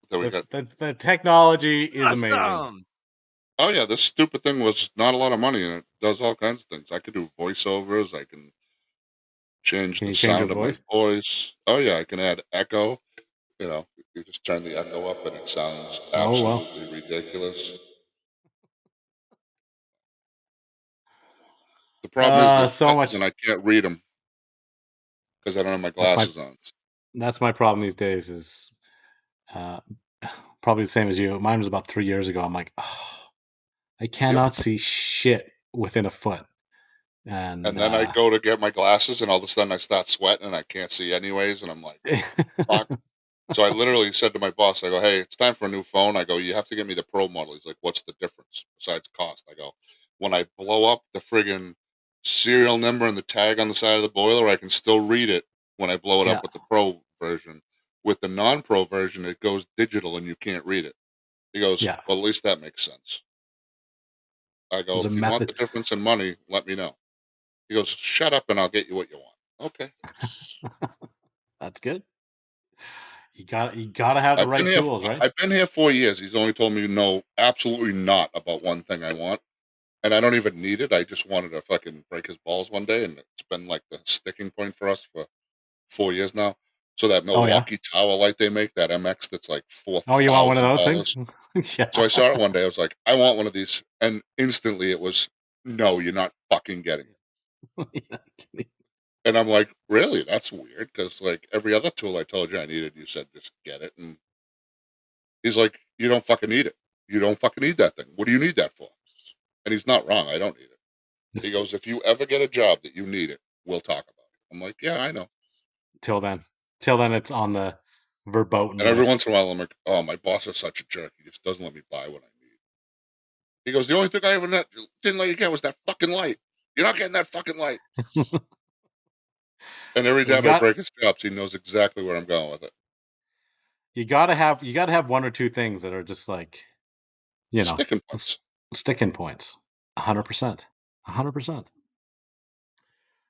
Then we The got. the technology is amazing. Awesome. Oh yeah, this stupid thing was not a lot of money, and it does all kinds of things. I can do voiceovers. I can change Can the you change your sound of my voice? voice. Oh yeah, I can add echo. You know, you just turn the echo up, and it sounds Oh well. absolutely ridiculous. The problem is there's So buttons, much. and I can't read them because I don't have my That's my glasses on. that's my problem these days. Is uh, probably the same as you. Mine was about 3 years ago. I'm like, oh, I Yep. cannot see shit within a foot, and And then I go to get my glasses, and all of a sudden I start sweating, and I can't see anyways. And I'm like, "Fuck!" So I literally said to my boss, I go, "Hey, it's time for a new phone." I go, "You have to get me the Pro model." He's like, "What's the difference besides cost?" I go, "When I blow up the friggin' serial number and the tag on the side of the boiler, I can still read it when I blow it up yeah, with the Pro version. With the non-Pro version, it goes digital and you can't read it." He goes, yeah. "Well, at least that makes sense." I go, There's a "If you want method. the difference in money, let me know." He goes, "Shut up, and I'll get you what you want." Okay. That's good. You gotta have the I've been right here. tools, right? I've been here 4 years. He's only told me no, absolutely not about one thing I want, and I don't even need it. I just wanted to fucking break his balls one day, and it's been like the sticking point for us for 4 years now. So that Oh yeah. Milwaukee tower light they make, that MX, that's like four Oh, you want one of thousand those things? dollars. Yeah. So I saw it one day. I was like, I want one of these, and instantly it was, no, you're not fucking getting it. Yeah. And I'm like, really? That's weird, because like every other tool I told you I needed, you said just get it. And he's like, you don't fucking need it. You don't fucking need that thing. What do you need that for? And he's not wrong. I don't need it. He goes, if you ever get a job that you need it, we'll talk about it. I'm like, yeah, I know. Till then. Till then, it's on the And verboten every list. once in a while, I'm like, oh, my boss is such a jerk. He just doesn't let me buy what I need. He goes, the only thing I ever didn't let you get was that fucking light. You're not getting that fucking light. And every You time I got break his chops, he knows exactly where I'm going with it. you gotta have one or two things that are just like, you know, Sticking s- points. sticking points. 100%. 100%.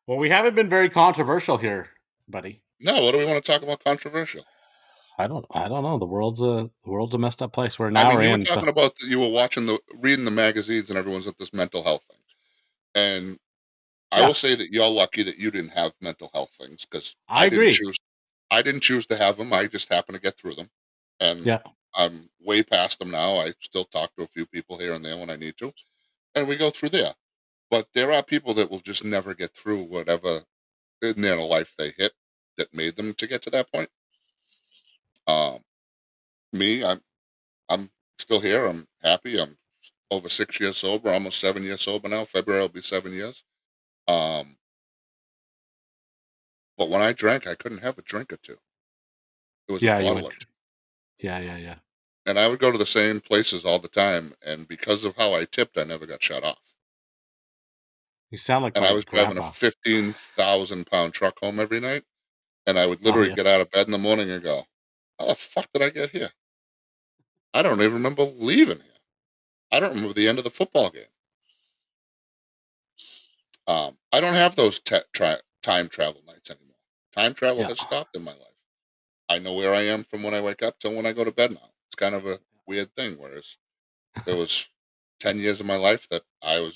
Well, we haven't been very controversial here, buddy. No, what do we want to talk about controversial? I don't know. The world's a messed up place. We're an I hour mean, you were in, so talking about you were reading the magazines, and everyone's at this mental health thing. And I yeah, will say that you're lucky that you didn't have mental health things, because I agree. I didn't choose to have them. I just happened to get through them, and Yeah, I'm way past them now. I still talk to a few people here and there when I need to, and we go through there. But there are people that will just never get through whatever in their life they hit that made them to get to that point. Um, me, I'm still here. I'm happy. I'm over 6 years sober, almost 7 years sober now. February will be 7 years. Um, but when I drank, I couldn't have a drink or two. It was a yeah, you bottle went. or two. Yeah, yeah, yeah. And I would go to the same places all the time. And because of how I tipped, I never got shut off. You sound like And I my was driving a grandpa. 15,000 pound truck home every night. And I would Oh literally yeah, get out of bed in the morning and go, how the fuck did I get here? I don't even remember leaving here. I don't remember the end of the football game. I don't have those time travel nights anymore. Time travel yeah, has stopped in my life. I know where I am from when I wake up till when I go to bed now. It's kind of a weird thing. Whereas there was 10 years of my life that I would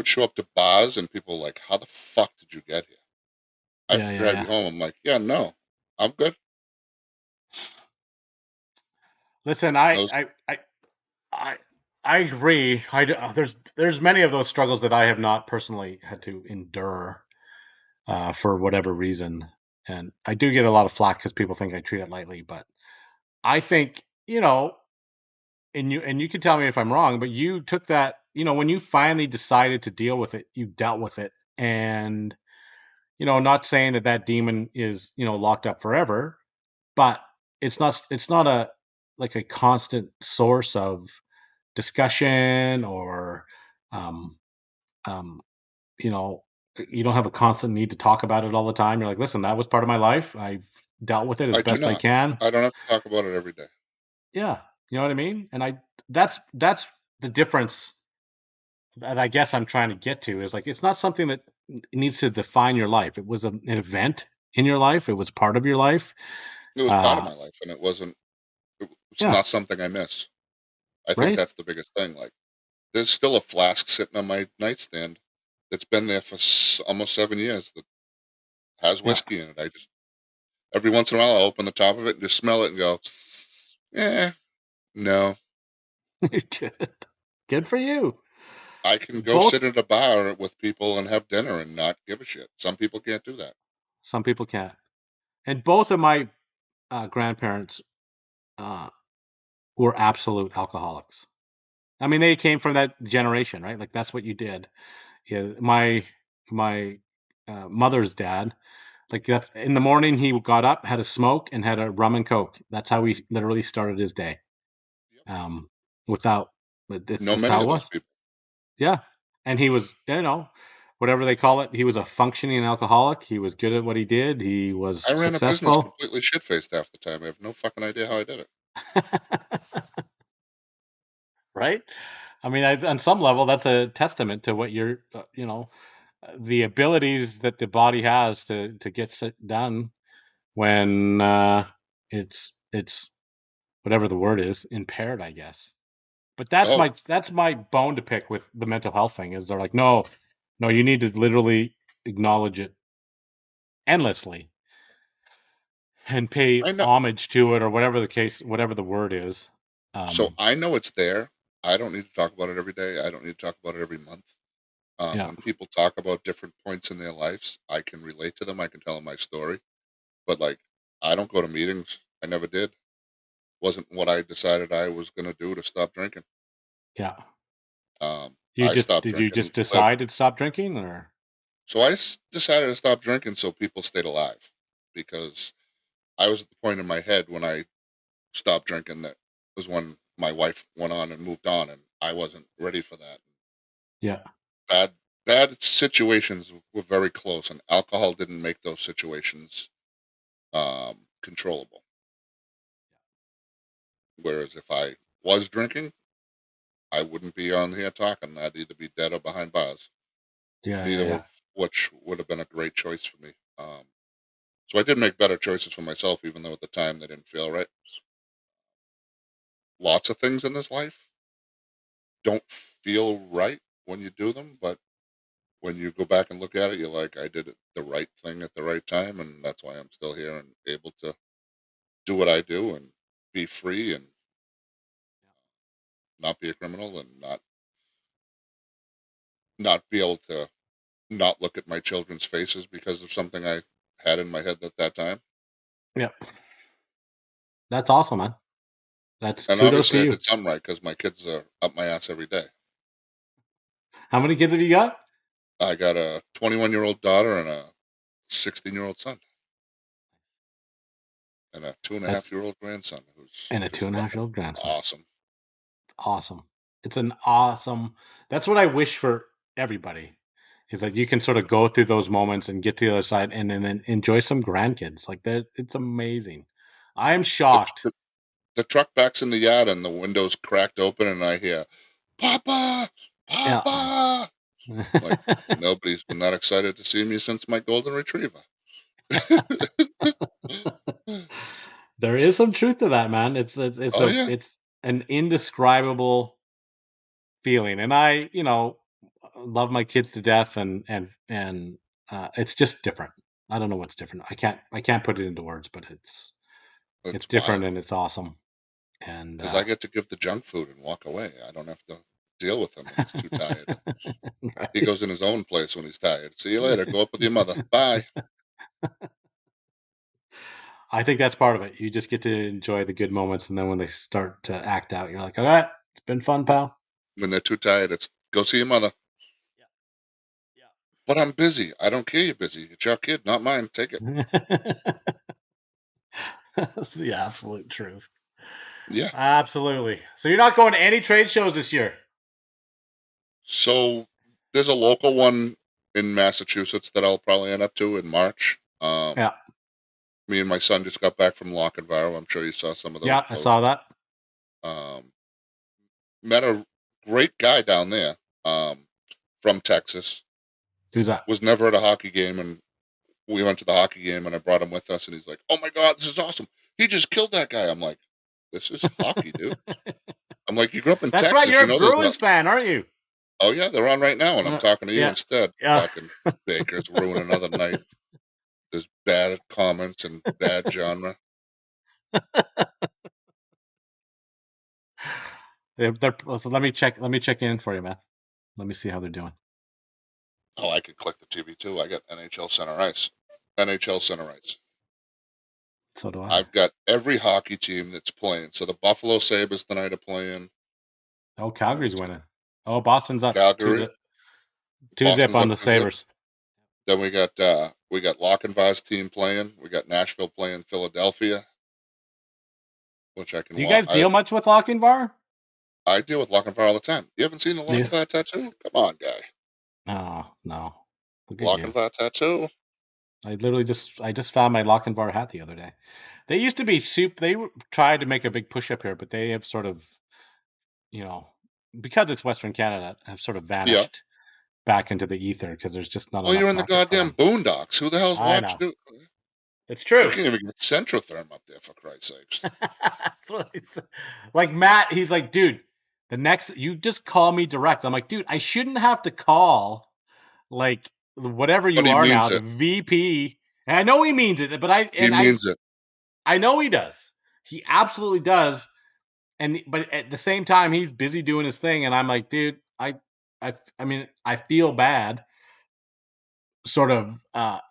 show up to bars and people were like, how the fuck did you get here? I have yeah, to yeah, drive yeah. you home. I'm like, yeah, no, I'm good. Listen, I, Those, I, I, I, I agree. There's many of those struggles that I have not personally had to endure for whatever reason, and I do get a lot of flack because people think I treat it lightly. But I think, and you can tell me if I'm wrong, but you took that, when you finally decided to deal with it, you dealt with it, and not saying that that demon is locked up forever, but it's not a like a constant source of discussion or um um you know you don't have a constant need to talk about it all the time. You're like, listen, that was part of my life. I've dealt with it as I do best I not. can. I don't have to talk about it every day. Yeah, you know what I mean. And that's the difference that I guess I'm trying to get to, is like, it's not something that needs to define your life. It was an event in your life. It was part of your life. It was part of uh my life, and it's yeah, not something I miss. I think right. that's the biggest thing. Like, there's still a flask sitting on my nightstand that's been there for almost 7 years that has Yeah. whiskey in it. I just every once in a while I open the top of it and just smell it and go, "Eh, no." Good. Good for you. I can go Both. sit at a bar with people and have dinner and not give a shit. Some people can't do that. Some people can't. And both of my grandparents uh, were absolute alcoholics. I mean, they came from that generation, right? Like, that's what you did. Yeah, my mother's dad, like, that's in the morning. He got up, had a smoke, and had a rum and coke. That's how he literally started his day. Yep. Um, without, but it's Know just many how it of those was. people. Yeah, and he was, whatever they call it. He was a functioning alcoholic. He was good at what he did. He was I ran a business successful. completely shit faced half the time. I have no fucking idea how I did it. Right? I mean, on some level, that's a testament to what you're, the abilities that the body has to get done when it's whatever the word is, impaired, I guess. But Oh, that's my bone to pick with the mental health thing. Is they're like, no, no, you need to literally acknowledge it endlessly and pay I know. homage to it, or whatever the case, whatever the word is. So Um, I know it's there. I don't need to talk about it every day. I don't need to talk about it every month. yeah, When people talk about different points in their lives, I can relate to them. I can tell them my story. But like, I don't go to meetings. I never did. Wasn't what I decided I was going to do to stop drinking. yeah. I stopped Did you drinking. just decide to stop drinking, or So I decided to stop drinking so people stayed alive because I was at the point in my head when I stopped drinking that was when my wife went on and moved on, and I wasn't ready for that. yeah, Bad bad situations were very close, and alcohol didn't make those situations controllable. Whereas if I was drinking, I wouldn't be on here talking. I'd either be dead or behind bars. yeah, yeah, Neither yeah, of which would have been a great choice for me. So I did make better choices for myself, even though at the time they didn't feel right. Lots of things in this life don't feel right when you do them, but when you go back and look at it, you're like, I did the right thing at the right time, and that's why I'm still here and able to do what I do and be free and not be a criminal and not be able to not look at my children's faces because of something I had in my head at that time. yeah. That's awesome, man. That's And kudos to obviously, I you. did some right because my kids are up my ass every day. How many kids have you got? I got a 21-year-old daughter and a 16-year-old son, and a two and a half That's year old grandson who's and a two just and a half fucking year old grandson. awesome. Awesome. It's an awesome. That's what I wish for everybody. Is that you can sort of go through those moments and get to the other side, and then enjoy some grandkids like that. It's amazing. I am The, shocked. the, the truck backs in the yard and the windows cracked open, and I hear, Papa, Yeah. Papa. Like, nobody's been that excited to see me since my golden retriever. There is some truth to that, man. Oh, yeah. It's an indescribable feeling, and I, love my kids to death, and it's just different. I don't know what's different. I can't put it into words, but it's It's different wild and it's awesome. And because I get to give the junk food and walk away. I don't have to deal with him when he's too tired. He right. goes in his own place when he's tired. See you later. Go up with your mother. Bye. I think that's part of it. You just get to enjoy the good moments, and then when they start to act out, you're like, all right, it's been fun, Yeah. pal. When they're too tired, it's go see your mother. Yeah, But I'm busy. I don't care you're busy. It's your kid, not mine. Take it. yeah. That's the absolute truth. Yeah. Absolutely. So you're not going to any trade shows this year? So there's a local one in Massachusetts that I'll probably end up to in March. Yeah. Me and my son just got back from Lochinvar. I'm sure you saw some of those Yeah, I saw posts. that. Um, Met a great guy down there from Texas. Who's that? Was never at a hockey game, and we went to the hockey game, and I brought him with us, and he's like, "Oh my god, this is awesome! He just killed that guy." I'm like, "This is hockey, dude." I'm like, "You grew up in That's right. Texas, You're you a know there's not." Bruins fan, aren't you? Oh yeah, they're on right now, and I'm talking to you Yeah. instead. Yeah. Fucking Baker's ruin another night. There's bad comments and bad genre. So let me check in for you, man. Let me see how they're doing. Oh, I can click the TV too. I got NHL Center Ice. NHL Center Ice. So do I. I've got every hockey team that's playing. So the Buffalo Sabres tonight are playing. Oh, Let me Calgary's see. winning. Oh, Boston's up Calgary. two zip Boston's on up the 2-0. Sabres. Then we got Lochinvar's team playing. We got Nashville playing Philadelphia, which I can Do you watch. guys deal much with Lochinvar? I deal with Lochinvar all the time. You haven't seen the Yeah. Lochinvar tattoo? Come on, guy. Oh no. Look at you. Lochinvar tattoo. I just found my Lochinvar hat the other day. They used to be soup. Tried to make a big push up here, but they have sort of, you know, because it's Western Canada, have sort of Yeah. vanished back into the ether because there's just not Well, you're enough in the market for goddamn them. boondocks. Who the hell's I know. watching? It's You true. can't even get Centrotherm up there, for Christ's sakes. That's what it's like. Matt, he's like, dude, the next you just call me direct. I'm like, dude, I shouldn't have to call like whatever But you he are now, means the it. VP. And I know he means it, but He means it. I know he does. He absolutely does. And but at the same time, he's busy doing his thing, and I'm like, dude, I mean, I feel bad, sort of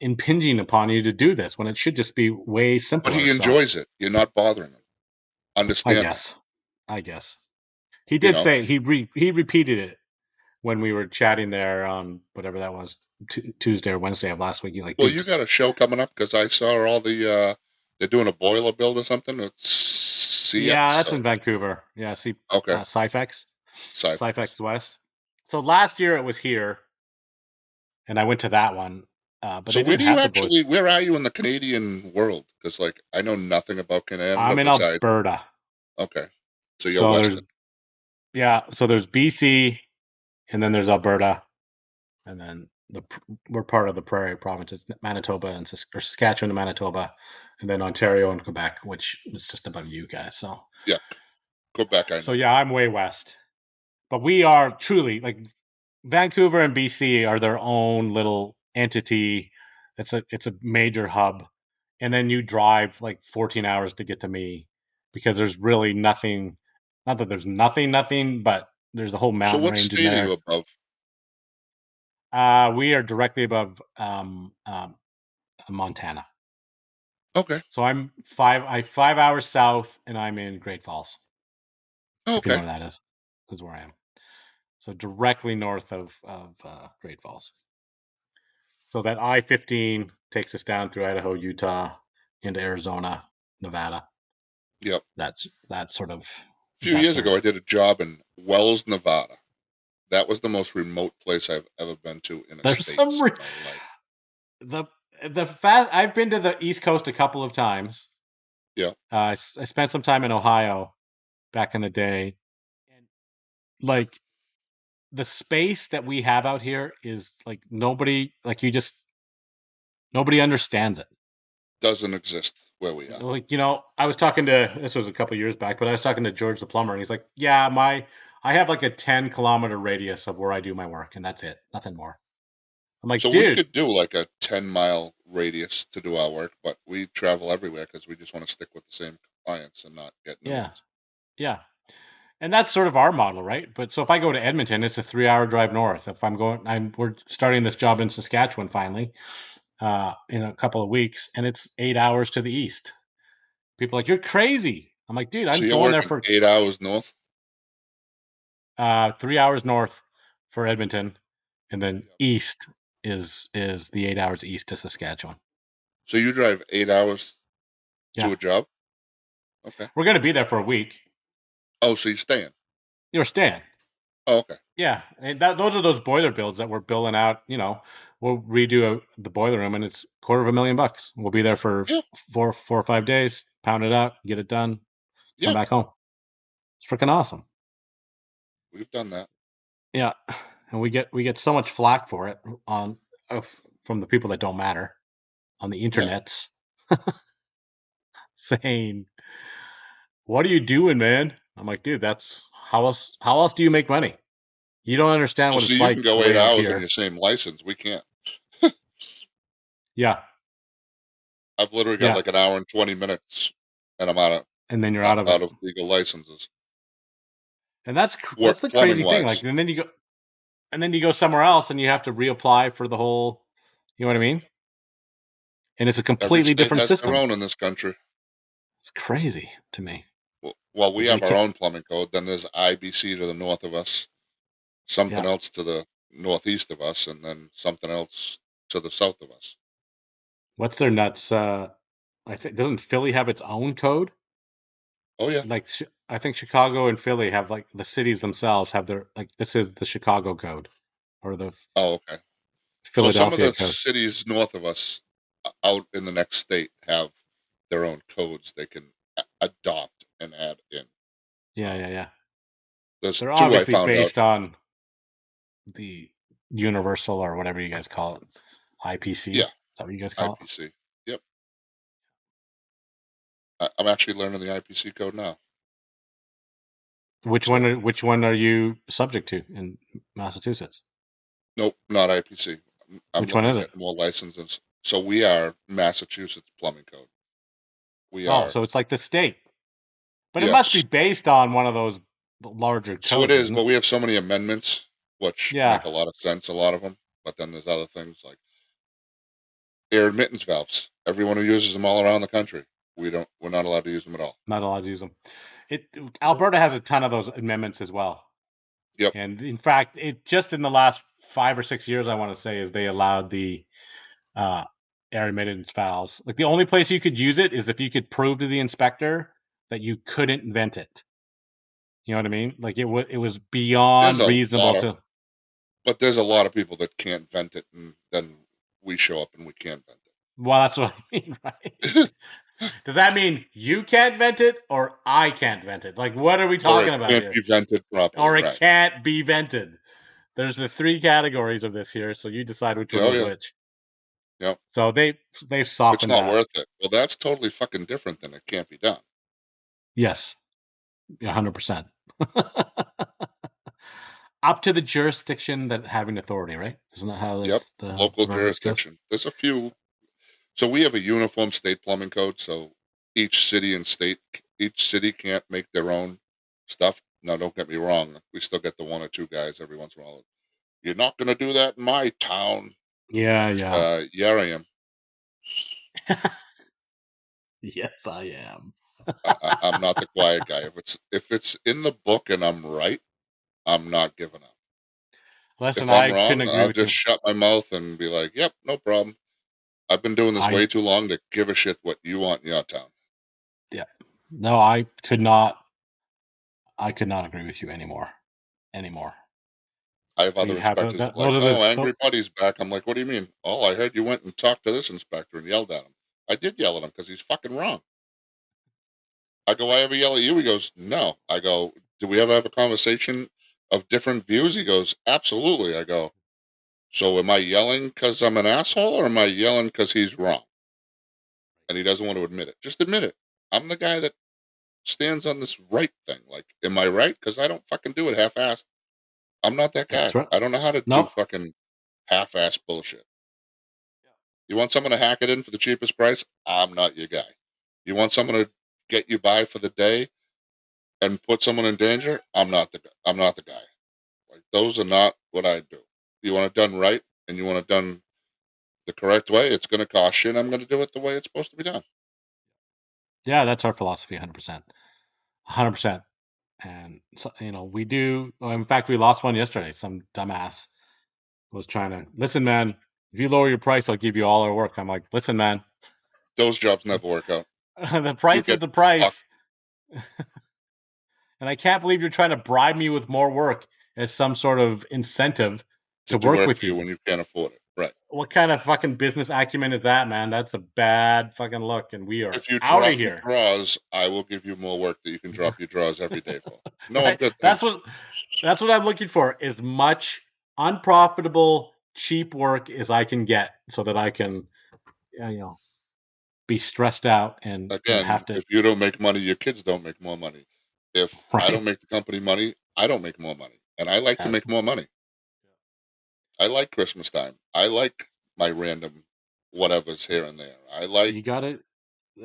impinging upon you to do this when it should just be way But simpler. he So enjoys it. You're not bothering him. I Understand that. guess, I guess he You did know. say he repeated it when we were chatting there on whatever that was, Tuesday or Wednesday of last week. He's like, Well, dude, you got a show coming up because I saw all the. They're doing a boiler build or something. It's yeah, CX. that's in Vancouver. Yeah, see, Okay. Cyfex, Sci-Fix. Cyfex West. So last year it was here, and I went to that one, but So they where didn't do you have the boys. actually? Where are you in the Canadian world? Because like I know nothing about Canada I'm in besides. Alberta, Okay. So you're so Western. there's BC, and then there's Alberta, and then we're part of the Prairie provinces, Manitoba and or Saskatchewan and Manitoba, and then Ontario and Quebec, which is just above you guys. Yeah. Quebec, I So know. yeah, I'm way west, but we are truly like Vancouver and BC are their own little entity. It's a major hub, and then you drive like 14 hours to get to me because there's really nothing. Not that there's nothing, but there's a whole So mountain what range in state are you there. above? We are directly above Montana. Okay. So I'm 5 hours south, and I'm in Great Falls. If you know Okay. where that is where I am. So directly north of Great Falls. So that I-15 takes us down through Idaho, Utah, into Arizona, Nevada. Yep. That's sort of A few that's years where ago, I did a job in Wells, Nevada. That was the most remote place I've ever been to in the there's some states in my life. the the fast. I've been to the East Coast a couple of times. Yeah. I spent some time in Ohio back in the day, and like the space that we have out here is like nobody understands it. Doesn't exist where we are. Like, I was talking to this was a couple years back, but I was talking to George the plumber, and he's like, "Yeah, I have like a 10-kilometer radius of where I do my work, and that's it, nothing more." I'm like, So we "Dude, could do like a 10-mile radius to do our work, but we travel everywhere because we just want to stick with the same clients and not get new yeah, ones. yeah," and that's sort of our model, right? But so if I go to Edmonton, it's a 3-hour drive north. If we're starting this job in Saskatchewan finally, in a couple of weeks, and it's 8 hours to the east. People are like, "You're crazy." I'm like, "Dude, So I'm you're going there working for 8 hours north? 3 hours north for Edmonton, and then Yep. east is the 8 hours east to Saskatchewan." So you drive 8 hours to Yeah, a job? Okay. we're gonna be there for a week. Oh, so you're staying? You're staying. Oh, okay. Yeah, and those are those boiler builds that we're building out. We'll redo the boiler room, and it's $250,000. We'll be there for Yeah. 4 or 5 days, pound it out, get it done, come Yeah. back home. It's freaking awesome. We've done that. Yeah, and we get so much flack for it on uh, from the people that don't matter on the Yeah. internets, saying, "What are you doing, man?" I'm like, "Dude, that's how else do you make money? You don't understand Oh, what so it's you can like go eight way out hours on here." your same license. We can't. Yeah, I've literally got yeah, like an hour and 20 minutes, and I'm out of and then you're out of out it. of legal licenses. And that's Work the plumbing crazy thing. Like, wise, and then you go somewhere else, and you have to reapply for the whole. You know what I mean? And it's a every completely state different has their system. own in this country. It's crazy to me. Well, we Like, you have our can't. own plumbing code. Then there's IBC to the north of us, something Yeah. else to the northeast of us, and then something else to the south of us. What's their nuts? I think doesn't Philly have its own code? Oh yeah. Like, I think Chicago and Philly have like the cities themselves have their like this is the Chicago code or the Oh okay. So some of Philadelphia the code. cities north of us, out in the next state, have their own codes they can adopt and add in. Yeah, Um, yeah, yeah. There's They're two I obviously found out. based on the universal or whatever you guys call it, IPC. Is Yeah, that what you guys call it? IPC. Yep. I'm actually learning the IPC code now. So Which one are you subject to in Massachusetts? nope, not IPC. I'm Which one looking is at it? getting more licenses. So we are Massachusetts plumbing code. We Oh, are so it's like the state, but it must be yes. based on one of those larger So it codes, is, isn't it? but we have so many amendments, which Yeah, make a lot of sense. A lot of them, but then there's other things like air admittance valves. Everyone who uses them all around the country. We don't. We're not allowed to use them at all. not allowed to use them. It Alberta has a ton of those amendments as well, Yep. and in fact, it just in the last 5 or 6 years, I want to say, is they allowed the uh, air admittance valves. Like the only place you could use it is if you could prove to the inspector that you couldn't vent it. You know what I mean? Like it was There's beyond a reasonable lot of, to. but there's a lot of people that can't vent it, and then we show up and we can vent Well, that's what I mean, right? it, Does that mean you can't vent it or I can't vent it? Like, what are we or it talking about can't here? be vented properly. Or it Right. can't be vented. There's the three categories of this here, so you decide which one Yeah, oh is yeah. which. Yep. So they've It's softened not that. worth it. Well, that's totally fucking different than it can't be done. Yes, 100%. Up to the jurisdiction that having authority, right? Isn't that how Yep. the Local verbiage goes? jurisdiction. There's a few. So we have a uniform state plumbing code. So each city and state, each city can't make their own stuff. Now, don't get me wrong. We still get the one or two guys every once in a while. You're not going to do that in my town. Yeah, yeah. Yeah, I am. Yes, I am. I'm not the quiet guy. If it's in the book and I'm right, I'm not giving up. Listen, If I'm I couldn't wrong, agree I'll with just you. shut my mouth and be like, "Yep, no problem." I've been doing this I way too long to give a shit what you want in your town. Yeah. No, I could not agree with you anymore. Anymore. I have We other have inspectors that are like, those are "Oh, the angry buddy's back." I'm like, "What do you mean?" "Oh, I heard you went and talked to this inspector and yelled at him." I did yell at him because he's fucking wrong. I go, "I ever yell at you?" He goes, "No." I go, "Do we ever have a conversation of different views?" He goes, "Absolutely." I go, "So am I yelling because I'm an asshole or am I yelling because he's wrong?" And he doesn't want to admit it. Just admit it. I'm the guy that stands on this right thing. Like, am I right? Because I don't fucking do it half-assed. I'm not that guy. That's right. I don't know how to do No. fucking half-ass bullshit. You want someone to hack it in for the cheapest price? I'm not your guy. You want someone to get you by for the day and put someone in danger? I'm not the guy. Like those are not what I do. You want it done right and you want it done the correct way, it's going to cost you, and I'm going to do it the way it's supposed to be done. Yeah, that's our philosophy 100%. 100%. And so, we do well, in fact we lost one yesterday. Some dumbass was trying to listen, man. If you lower your price, I'll give you all our work. I'm like, listen, man, Those jobs never work out. the You price is get the fucked price. And I can't believe you're trying to bribe me with more work as some sort of incentive to to do work work with for you you. when you can't afford it. Right. What kind of fucking business acumen is that, man? That's a bad fucking look, and we are If you out of drop your here. drawers, I will give you more work that you can drop your drawers every day for. No, I'm Right? good, That's thanks. what that's what I'm looking for. As much unprofitable, cheap work as I can get, so that I can, you know, be stressed out and have Again, to. if you don't make money, your kids don't make more money. If I don't Right? make the company money, I don't make more money. And I like to That's, make more money. I like Christmas time. I like my random whatever's here and there. I like, you got it.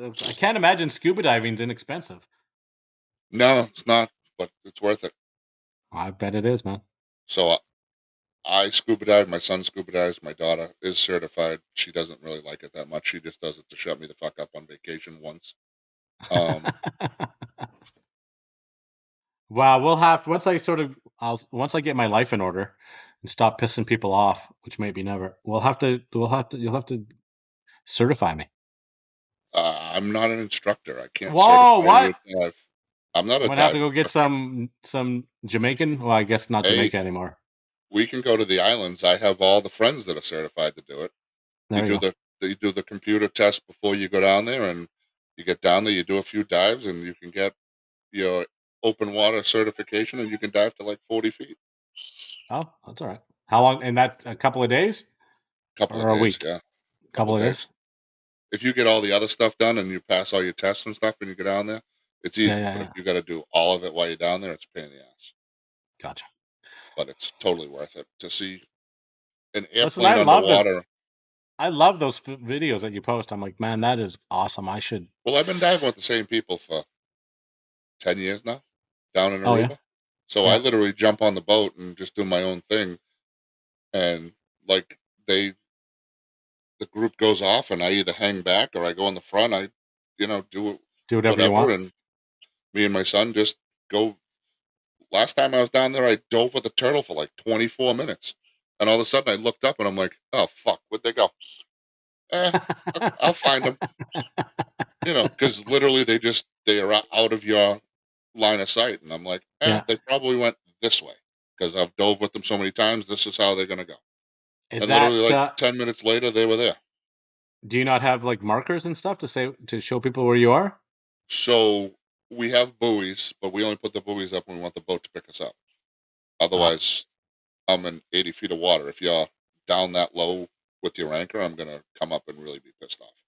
I can't imagine scuba diving's inexpensive. no, it's not, but it's worth it. I bet it is, man. So I scuba dive. My son scuba dives. My daughter is certified. She doesn't really like it that much. She just does it to shut me the fuck up on vacation once. Um, Wow, we'll have once I get my life in order and stop pissing people off, which maybe never. You'll have to certify me. I'm not an instructor. I can't Whoa, certify you what? to dive. I'm not I'm a gonna have to dive go get instructor. some Jamaican. Well, I guess not Hey, Jamaica anymore. we can go to the islands. I have all the friends that are certified to do it. You There you do go. the computer test before you go down there, and you get down there. You do a few dives, and you can get your open water certification, and you can dive to like 40 feet. Oh, that's all right. How long? And that a couple of days Couple of or a days, week? yeah, couple Couple of of days. days. If you get all the other stuff done and you pass all your tests and stuff, and you go down there, it's Yeah, easy. yeah, But if yeah. you got to do all of it while you're down there, it's a pain in the ass. Gotcha. But it's totally worth it to see an Listen, airplane underwater. I love those videos that you post. I'm like, man, that is awesome. I should. Well, I've been diving with the same people for 10 years now, down in Oh yeah, Aruba. So I yeah. literally jump on the boat and just do my own thing. And like they, the group goes off, and I either hang back or I go in the front. I, do Do whatever you whatever, want. and me and my son just go. Last time I was down there, I dove with a turtle for like 24 minutes, and all of a sudden I looked up and I'm like, "Oh fuck, where'd they go?" Eh, I'll find them. Because literally they are out of your line of sight, and I'm like, Yeah. they probably went this way because I've dove with them so many times. This is how they're gonna go. Is And literally, that? like 10 minutes later, they were there. Do you not have like markers and stuff to show people where you are? So we have buoys, but we only put the buoys up when we want the boat to pick us up. Ah, Otherwise, I'm in 80 feet of water. If you're down that low with your anchor, I'm gonna come up and really be pissed off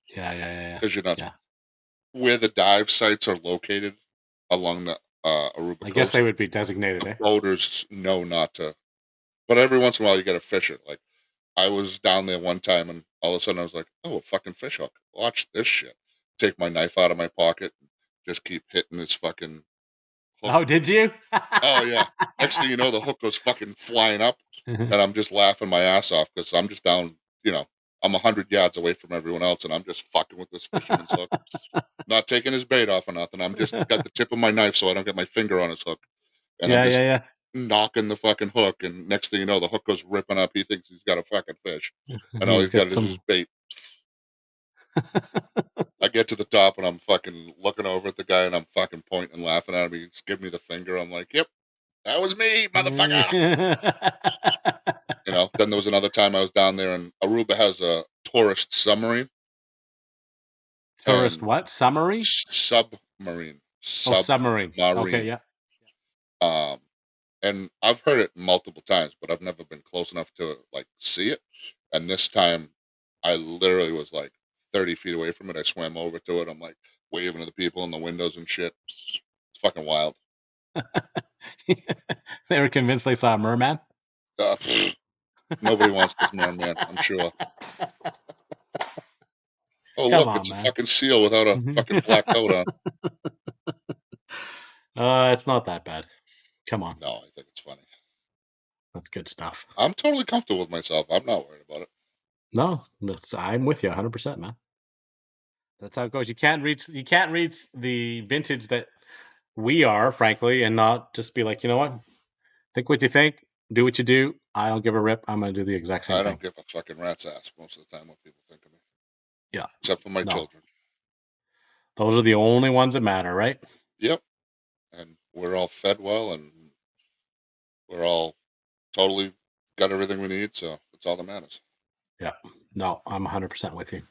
yeah, yeah, yeah, yeah. because you're not Yeah. where the dive sites are located along the Aruba I guess they coast. would be designated, The eh? boaters know not to, but every once in a while you get a fisher. Like I was down there one time, and all of a sudden I was like, "Oh, a fucking fish hook! Watch this shit!" Take my knife out of my pocket, and just keep hitting this fucking hook. Oh, did you? Oh yeah. Next thing you know, the hook goes fucking flying up, and I'm just laughing my ass off because I'm just down. I'm 100 yards away from everyone else, and I'm just fucking with this fisherman's hook. Not taking his bait off or nothing. I'm just got the tip of my knife so I don't get my finger on his hook, and I'm Yeah, just yeah, knocking the fucking hook. And next thing you know, the hook goes ripping up. He thinks he's got a fucking fish, yeah. and all He's he's got got is his some. bait. I get to the top, and I'm fucking looking over at the guy, and I'm fucking pointing and laughing at him. He's giving me the finger. I'm like, "Yep, that was me, motherfucker." Then there was another time I was down there, and Aruba has a tourist submarine Tourist and what? Summary? submarine, Oh, submarine. Okay, submarine. yeah. Um, and I've heard it multiple times, but I've never been close enough to like see it. And this time, I literally was like 30 feet away from it. I swam over to it. I'm like waving to the people in the windows and shit. It's fucking wild. They were convinced they saw a merman. Pfft, nobody wants this merman, I'm sure. Oh, Come look, on, it's a man. fucking seal without a fucking black coat on. It's not that bad. Come on. No, I think it's funny. That's good stuff. I'm totally comfortable with myself. I'm not worried about it. No, I'm with you 100%, man. That's how it goes. You can't reach the vintage that we are, frankly, and not just be like, you know what? Think what you think, do what you do. I don't give a rip. I'm going to do the exact same I thing. don't give a fucking rat's ass most of the time what people think of me, Yeah. except for my No. children. Those are the only ones that matter, right? Yep. And we're all fed well, and we're all totally got everything we need, so that's all that matters. Yeah. No, I'm 100% with you.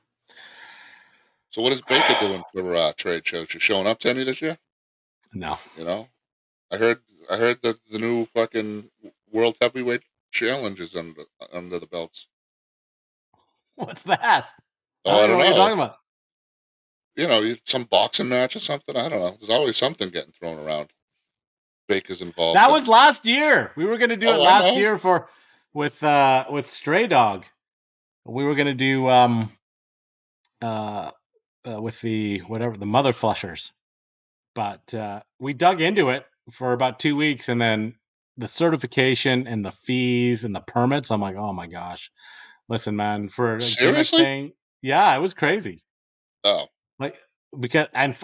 So what is Baker doing for trade shows? You showing up to any this year? No. You know, I heard that the new fucking world heavyweight challenge is under the belts. What's that? I Oh, don't I even know don't what you're know. talking about. Some boxing match or something. I don't know. There's always something getting thrown around. Baker's involved That in. was last year. We were going to do it Oh, I last know. year with Stray Dog. We were going to do uh, with the whatever the mother flushers, but we dug into it for about 2 weeks, and then the certification and the fees and the permits. I'm like, oh my gosh! Listen, man, for a gimmick Seriously? thing, yeah, it was crazy. Oh, Like because and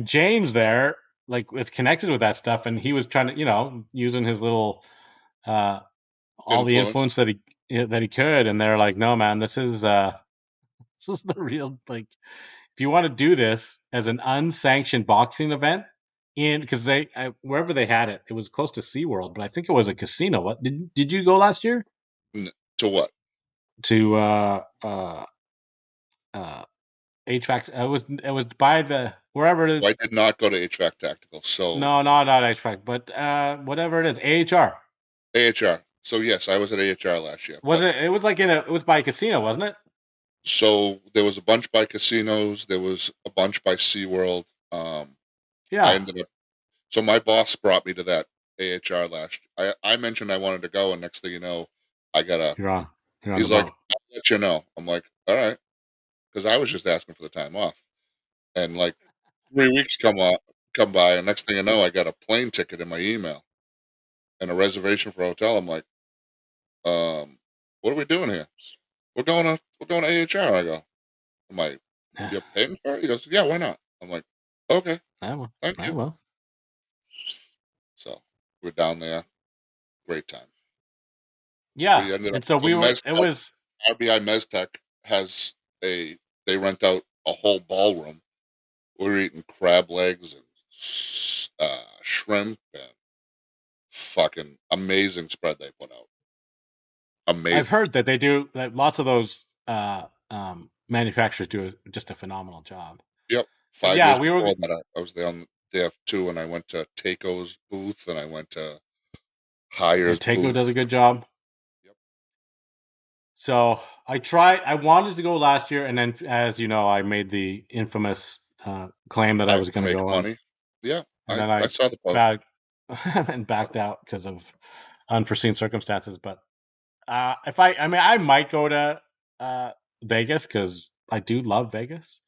James there like was connected with that stuff, and he was trying to using his little uh all the influence. influence that he could, and they're like, no, man, this is the real like if you want to do this as an unsanctioned boxing event in because wherever they had it, it was close to SeaWorld, but I think it was a casino. What did you go last year To what? to uh HVAC? It was by the wherever it So is. I did not go to HVAC Tactical. So No, not HVAC, but whatever it is, AHR. AHR. So yes, I was at AHR last year. Was But it? It was like it was by a casino, wasn't it? so there was a bunch by casinos. There was a bunch by SeaWorld. I Yeah, ended up. So my boss brought me to that AHR last. I mentioned I wanted to go, and next thing you know, I got a. you're on. You're on the He's like, boat. "I'll let you know." I'm like, "All right," because I was just asking for the time off, and like 3 weeks come by, and next thing you know, I got a plane ticket in my email and a reservation for a hotel. I'm like, what are we doing here? We're going to AHR. I'm like, Yeah, you're paying for it? He goes, yeah, why not? I'm like, okay, I will. thank I you. will. So we're down there, great time. Yeah, We ended up and so so we were. It Meztec, was. RBI Meztec has a they rent out a whole ballroom. We're eating crab legs and shrimp and fucking amazing spread they put out. I've Amazing. heard that they do that. Lots of those manufacturers do just a phenomenal job. Yep. But 5 years yeah, we were. before that, I was there on day two, and I went to Taco's booth, and I went to And Hire's Takeo does a booth. good job. Yep. So I tried. I wanted to go last year, and then, as you know, I made the infamous claim that I I was going can to make go, money. Yeah, and then I I saw the post. back and backed out because of unforeseen circumstances. But if I mean, I might go to uh, Vegas because I do love Vegas.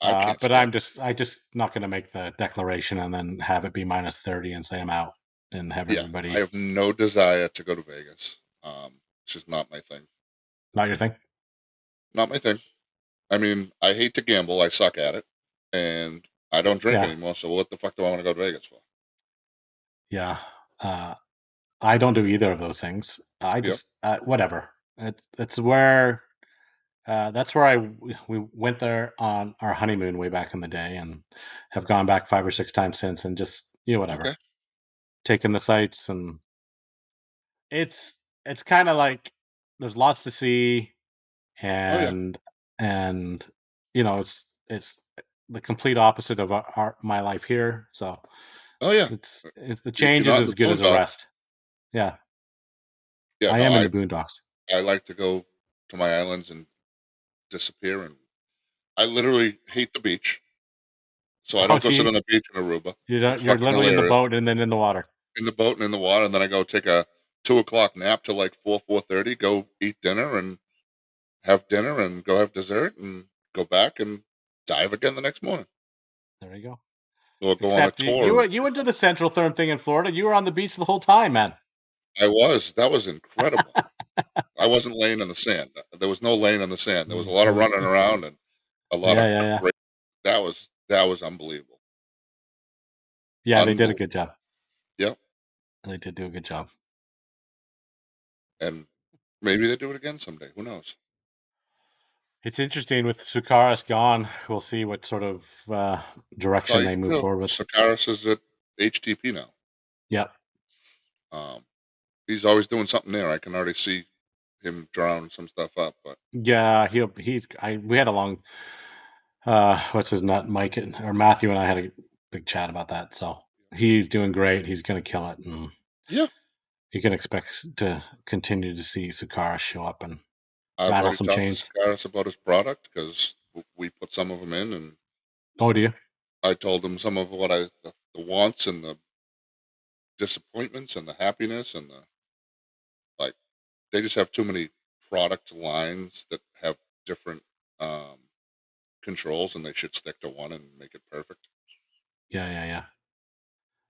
I can't But stand. I just not going to make the declaration and then have it be -30 and say I'm out and have Yeah, I everybody have no desire to go to Vegas. It's just not my thing. not your thing. Not my thing. I mean, I hate to gamble. I suck at it, and I don't drink Yeah, anymore. So what the fuck do I want to go to Vegas for? yeah. Uh, I don't do either of those things. I Yep. just whatever. It's where that's where we went there on our honeymoon way back in the day, and have gone back 5 or 6 times since, and just Okay. whatever, taking the sights, and it's kind of like there's lots to see, Oh yeah. and and it's the complete opposite of my life here. So Oh yeah. it's the You're change is not in as the good as a boondocks. rest. Yeah, Yeah. I No. am in the boondocks. I like to go to my islands and disappear, and I literally hate the beach. So I Oh, don't go sit on geez. the beach in Aruba. You're It's you're fucking literally in the hilarious. boat and then in the water. In the boat and in the water, and then I go take a 2 o'clock nap till like 4:30. Go eat dinner and have dinner, and go have dessert, and go back and dive again the next morning, There you go. or go on a Except tour. you went to the Central Term thing in Florida. You were on the beach the whole time, man. That was incredible. I wasn't laying in the sand. There was no laying in the sand. There was a lot of Mhm. running around and a lot Yeah, of yeah, yeah. that was unbelievable, Yeah, they did a unbelievable. good job. Yep, They did do a good job. and maybe they do it again someday. Who knows? It's interesting with Sukaris gone. We'll see what sort of That's all direction you they can move do. forward with. Sakaris is at HTP now. Yep. Um, he's always doing something there. I can already see him drawing some stuff up. But Yeah, he's we had a long what's his nut Mike or Matthew and I had a big chat about that. So he's doing great. He's going to kill it, and yeah, you can expect to continue to see Sukaris show up and I've rattle already some talked to chains. Sakaris about his product because we put some of them in, and Oh, do you? I told him some of what the wants and the disappointments and the happiness and the like. They just have too many product lines that have different um, controls, and they should stick to one and make it perfect. Yeah, yeah, yeah.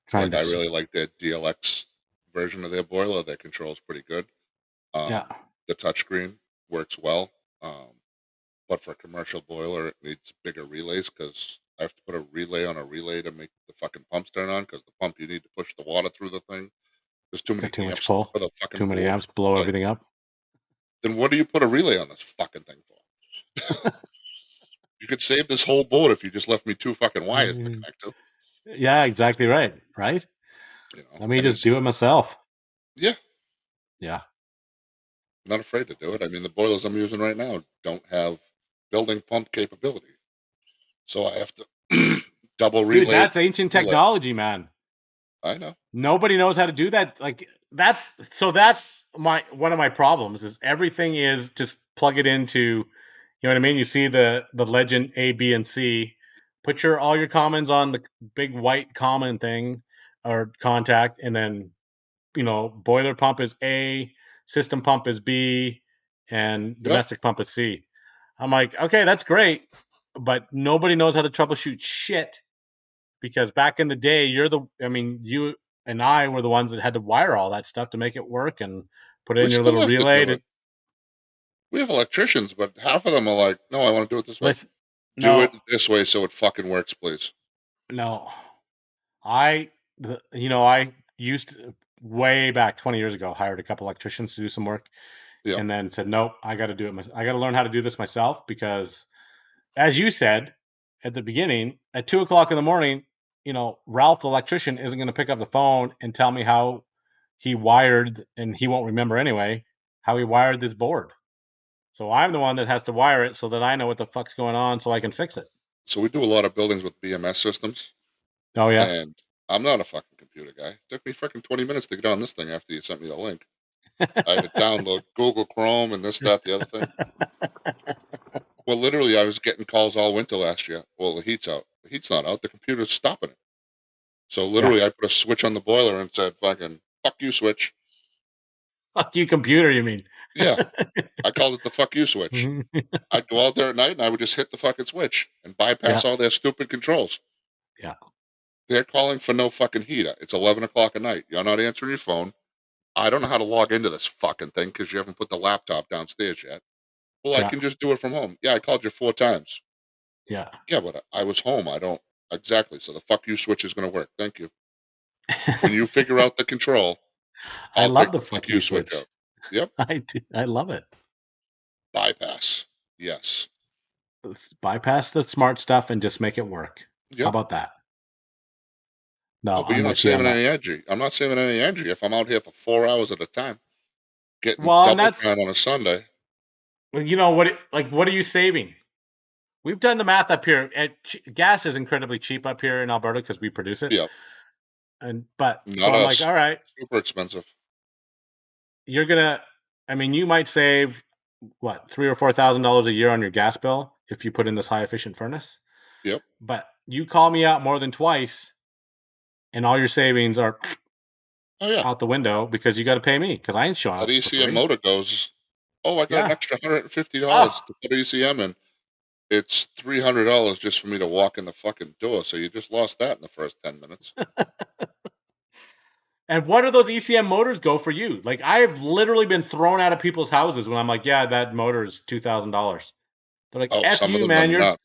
Trying Like to, I really like their DLX version of their boiler. Their control's pretty good. yeah, The touchscreen works well, but for a commercial boiler, it needs bigger relays because I have to put a relay on a relay to make the fucking pumps turn on. Because the pump you need to push the water through the thing. There's too got many too much amps pull, for the fucking too many board. amps, blow It's like, everything up. then what do you put a relay on this fucking thing for? You could save this whole board if you just left me two fucking wires to Mm, connect to. yeah, exactly right. Right. Let me And just his do it myself. yeah, Yeah. not afraid to do it. I mean, the boilers I'm using right now don't have building pump capability, so I have to. double Dude, relay. that's ancient Relay. technology, man. I know. Nobody knows how to do that. Like that's my one of my problems is everything is just plug it into, you know what I mean? You see the legend A, B, and C. Put your all your commons on the big white common thing or contact, and then boiler pump is A, system pump is B, and Yep. domestic pump is C. I'm like, okay, that's great, but nobody knows how to troubleshoot shit because back in the day, you and I were the ones that had to wire all that stuff to make it work and put it We in your still little have to relay do to it. We have electricians, but half of them are like, "No, I want to do it this way. listen. Do No, it this way so it fucking works, please." no. I used to, way back 20 years ago, hired a couple electricians to do some work Yep. and then said, nope, I got to do it. I got to learn how to do this myself because as you said at the beginning, at 2 o'clock in the morning, Ralph the electrician isn't going to pick up the phone and tell me how he wired, and he won't remember anyway, how he wired this board. So I'm the one that has to wire it so that I know what the fuck's going on so I can fix it. So we do a lot of buildings with BMS systems, Oh, yeah. and I'm not a fucking computer guy. It took me freaking 20 minutes to get on this thing after you sent me the link. I had to download Google Chrome and this, that, the other thing. Well, literally, I was getting calls all winter last year. Well, the heat's out. The heat's not out. The computer's stopping it. So Yeah. literally, I put a switch on the boiler and said, "Fucking fuck you, switch." Fuck you, computer, you mean? Yeah, I called it the "fuck you" switch. I'd go out there at night and I would just hit the fucking switch and Yeah. bypass all their stupid controls. Yeah. They're calling for no fucking heat. It's 11 o'clock at night. You're not answering your phone. I don't know how to log into this fucking thing because you haven't put the laptop downstairs yet. Well, I Yeah. can just do it from home. Yeah, I called you 4 times. Yeah. Yeah, but I was home. I don't exactly. So the fuck you switch is going to work. Thank you. When you figure out the control, I I'll love take the the fuck fuck you you switch switch. out. Yep. I do. I love it. Bypass. Yes. Bypass the smart stuff and just make it work. How Yep. about that? No, Oh, but you're I'm not with you on saving that. any energy. I'm not saving any energy if I'm out here for 4 hours at a time, getting Well, and double that's time on a Sunday. what are you saving? We've done the math up here. Gas is incredibly cheap up here in Alberta because we produce it. Yep. And but so Not I'm like, us. all right, Super expensive. you're gonna. I mean, you might save what $3,000 or $4,000 a year on your gas bill if you put in this high efficient furnace. Yep. But you call me out more than twice, and all your savings are Oh yeah. out the window because you got to pay me because I ain't showing That up for ECM free. motor goes. Oh, I got an Yeah. extra $150 Oh, to put ECM in. It's $300 just for me to walk in the fucking door. So you just lost that in the first 10 minutes. and what do those ECM motors go for you? Like I've literally been thrown out of people's houses when I'm like, yeah, that motor is $2,000. They're like, Oh, "F some of you, them are man, you're," nuts.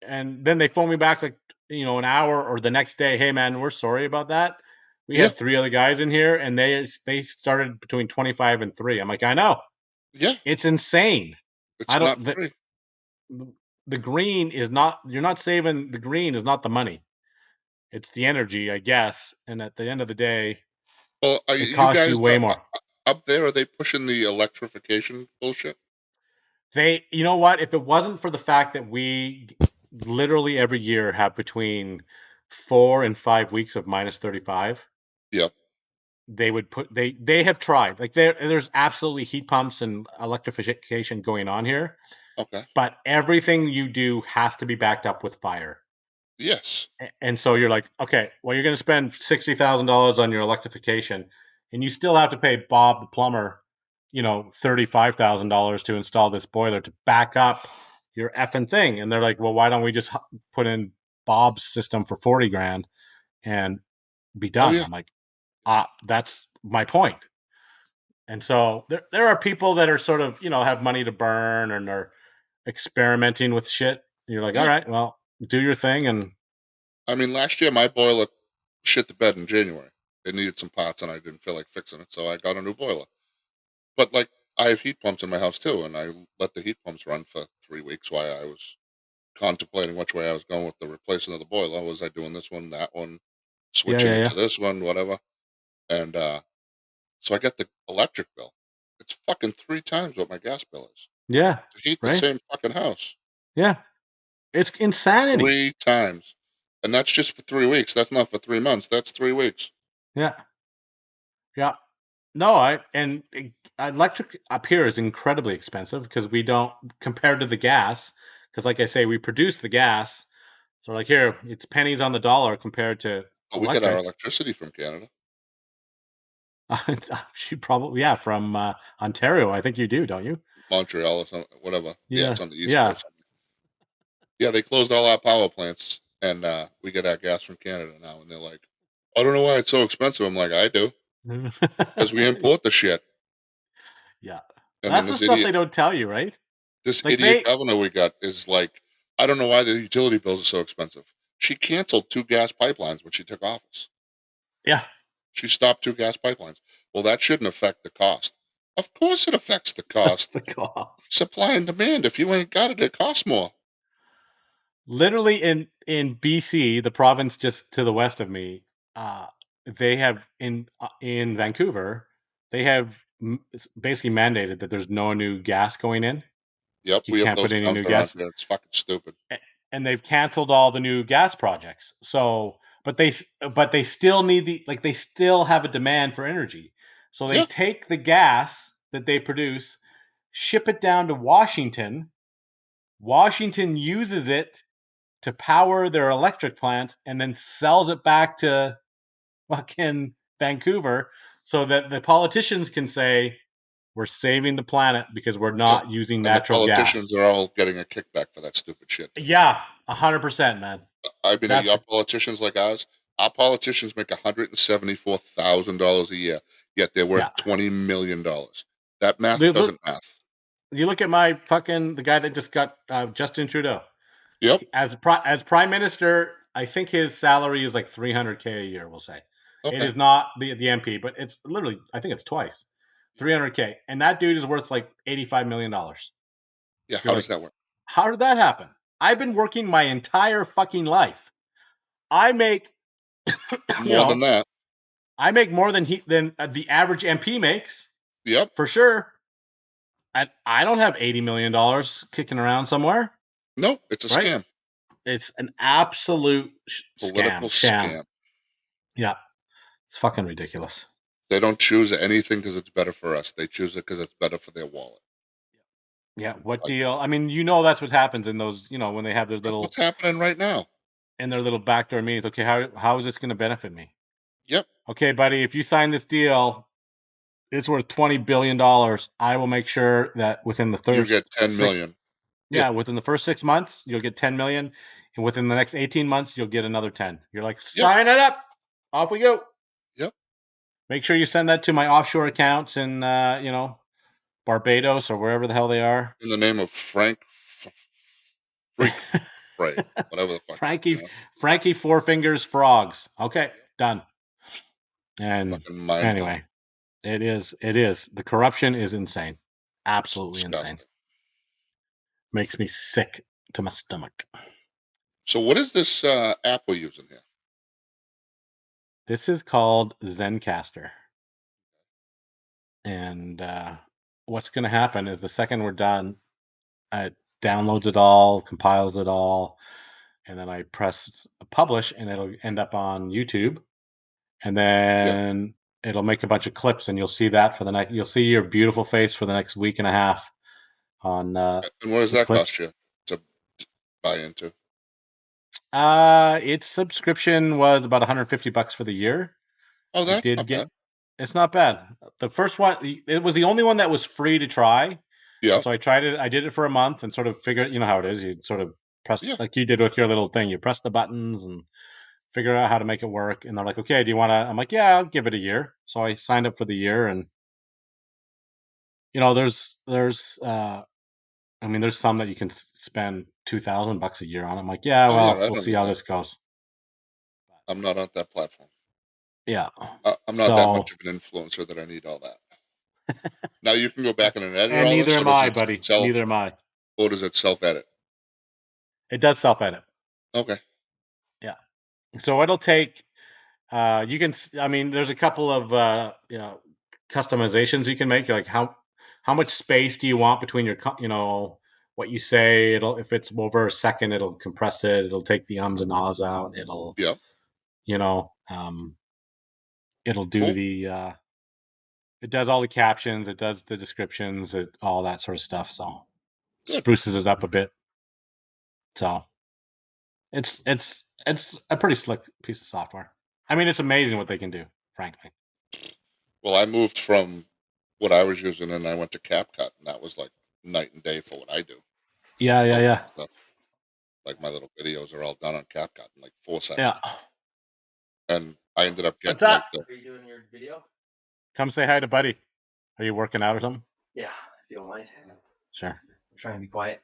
and then they phone me back like, an hour or the next day. Hey, man, we're sorry about that. We Yeah. had three other guys in here, and they started between 25 and three. I'm like, I know, Yeah. it's insane. I It's don't not free. the green is not. You're not saving. The green is not the money. It's the energy, I guess. And at the end of the day, Well, are it you costs you guys way more. up there? Are they pushing the electrification bullshit? You know what? If it wasn't for the fact that we literally every year have between 4 and 5 weeks of minus 35, Yep. they would they have tried. Like there's absolutely heat pumps and electrification going on here, Okay. but everything you do has to be backed up with fire. Yes. And so you're like, okay, well, you're going to spend $60,000 on your electrification, and you still have to pay Bob the plumber, $35,000 to install this boiler to back up your effing thing. And they're like, well, why don't we just put in Bob's system for 40 grand and be Oh done? yeah. I'm like, that's my point. And so there are people that are sort of, have money to burn and are experimenting with shit. You're like, all Yeah. right, well, do your thing. And I mean, last year my boiler shit the bed in January. It needed some parts, and I didn't feel like fixing it, so I got a new boiler. But like, I have heat pumps in my house too, and I let the heat pumps run for 3 weeks while I was contemplating which way I was going with the replacement of the boiler. Was I doing this one, that one, yeah, switching yeah, it yeah. to this one, whatever? And so I got the electric bill. It's fucking 3 times what my gas bill is Yeah, to heat the right? same fucking house. Yeah. It's insanity. 3 times. And that's just for 3 weeks. That's not for 3 months. That's 3 weeks. Yeah. Yeah. No, electric up here is incredibly expensive because we don't, compared to the gas, because like I say, we produce the gas. So like here, it's pennies on the dollar compared to But we get our electric. electricity from Canada, You probably, yeah, from Ontario. I think you do, don't you? Montreal or something, whatever. Yeah, Yeah. it's on the East Yeah. Coast. Yeah, they closed all our power plants, and we get our gas from Canada now. And they're like, I don't know why it's so expensive. I'm like, I do, because we import the shit. Yeah. And then That's the stuff they don't tell you, right? this Like idiot they, governor we got is like, I don't know why the utility bills are so expensive. She canceled 2 gas pipelines when she took office. yeah, She stopped 2 gas pipelines. Well, that shouldn't affect the cost. Of course, it affects the that's cost. the cost. Supply and demand. If you ain't got it, it costs more. Literally in BC, the province just to the west of me, uh, they have in Vancouver, they have basically mandated that there's no new gas going in. Yep, You we have can't those put any towns new around gas, here. It's fucking stupid. and they've canceled all the new gas projects. So, but they still need they still have a demand for energy. So they Yeah, take the gas that they produce, ship it down to Washington. Washington uses it to power their electric plants and then sells it back to fucking Vancouver so that the politicians can say we're saving the planet because we're yeah. not using And the natural gas. politicians are all getting a kickback for that stupid shit too. Yeah, 100%, man. I mean, That's your politicians like ours, our politicians make $174,000 a year, yet they're yeah. worth $20 million. That math Look, doesn't math. you look at my fucking the guy that just got Justin Trudeau Yep. as prime minister. I think his salary is like 300K a year. We'll say it Okay. is not the MP, but it's literally I think it's twice Yep. 300K, and that dude is worth like $85 million. Yeah. You're How does like, that work? how did that happen? I've been working my entire fucking life. I make, you More than know, that. I make more than the average MP makes Yep. for sure. And I don't have $80 million kicking around somewhere, No, it's a right? scam. It's an absolute Political sham. scam. Yeah, it's fucking ridiculous. They don't choose anything because it's better for us. They choose it because it's better for their wallet. Yeah, what Like, deal? I mean, that's what happens in those, when they have their that's what's little happening right now. backdoor meetings. Okay, how is this going to benefit me? Yep. Okay, buddy, if you sign this deal, it's worth $20 billion. I will make sure that within the You first get 10 six, million. Yeah. yeah, within the first 6 months, you'll get 10 million, and within the next 18 months, you'll get another 10. You're like, Yep. sign it up, off we go. Yep. Make sure you send that to my offshore accounts in, Barbados or wherever the hell they are. In the name of Freak Frey, whatever the fuck it is, Frankie, Frankie Four Fingers Frogs. Okay, Yep. done. And Fucking mind blowing. anyway, it is. The corruption is insane, It's absolutely insane. disgusting. Makes me sick to my stomach. So what is this app we're using here? This is called Zencastr. And what's going to happen is the second we're done, it downloads it all, compiles it all, and then I press publish, and it'll end up on YouTube. And Yeah. then it'll make a bunch of clips, and you'll see that for the next. You'll see your beautiful face for the next week and a half on And what does the that cost clips. you to buy into? Its subscription was about $150 for the year. Oh, I that's did not get. bad. It's not bad. The first one, it was the only one that was free to try. And Yeah. so I tried it. I did it for a month and sort of figured, how it is. You sort of press Yeah. like you did with your little thing. You press the buttons and figure out how to make it work. And they're like, okay, do you want to? I'm like, yeah, I'll give it a year. So I signed up for the year, and I mean, there's some that you can spend $2,000 a year on. I'm like, yeah, Oh, yeah. well, I we'll don't see need how that. this goes. I'm not on that platform. Yeah. I'm not that So, much of an influencer that I need all that. Now you can go back and edit and all neither this, or am does I, it buddy. Neither am I. self edit? It does self edit. Okay. Yeah. So it'll take. You can. I mean, there's a couple of customizations you can make. Like how much space do you want between your what you say. If it's over a second, it'll compress it. It'll take the ums and ahs out. It'll, Yeah. It'll do Cool. it does all the captions. It does the descriptions. All that sort of stuff. So Good. spruces it up a bit. So it's a pretty slick piece of software. I mean, it's amazing what they can do, frankly. Well, I moved from what I was using and I went to CapCut, and that was like night and day for what I do for posting stuff. Like my little videos are all done on CapCut in like 4 seconds. Yeah. And I ended up What's getting up? like Are you doing your video? Come say hi to Buddy. Are you working out or something? Yeah, if you don't mind. Sure. I'm trying to be quiet.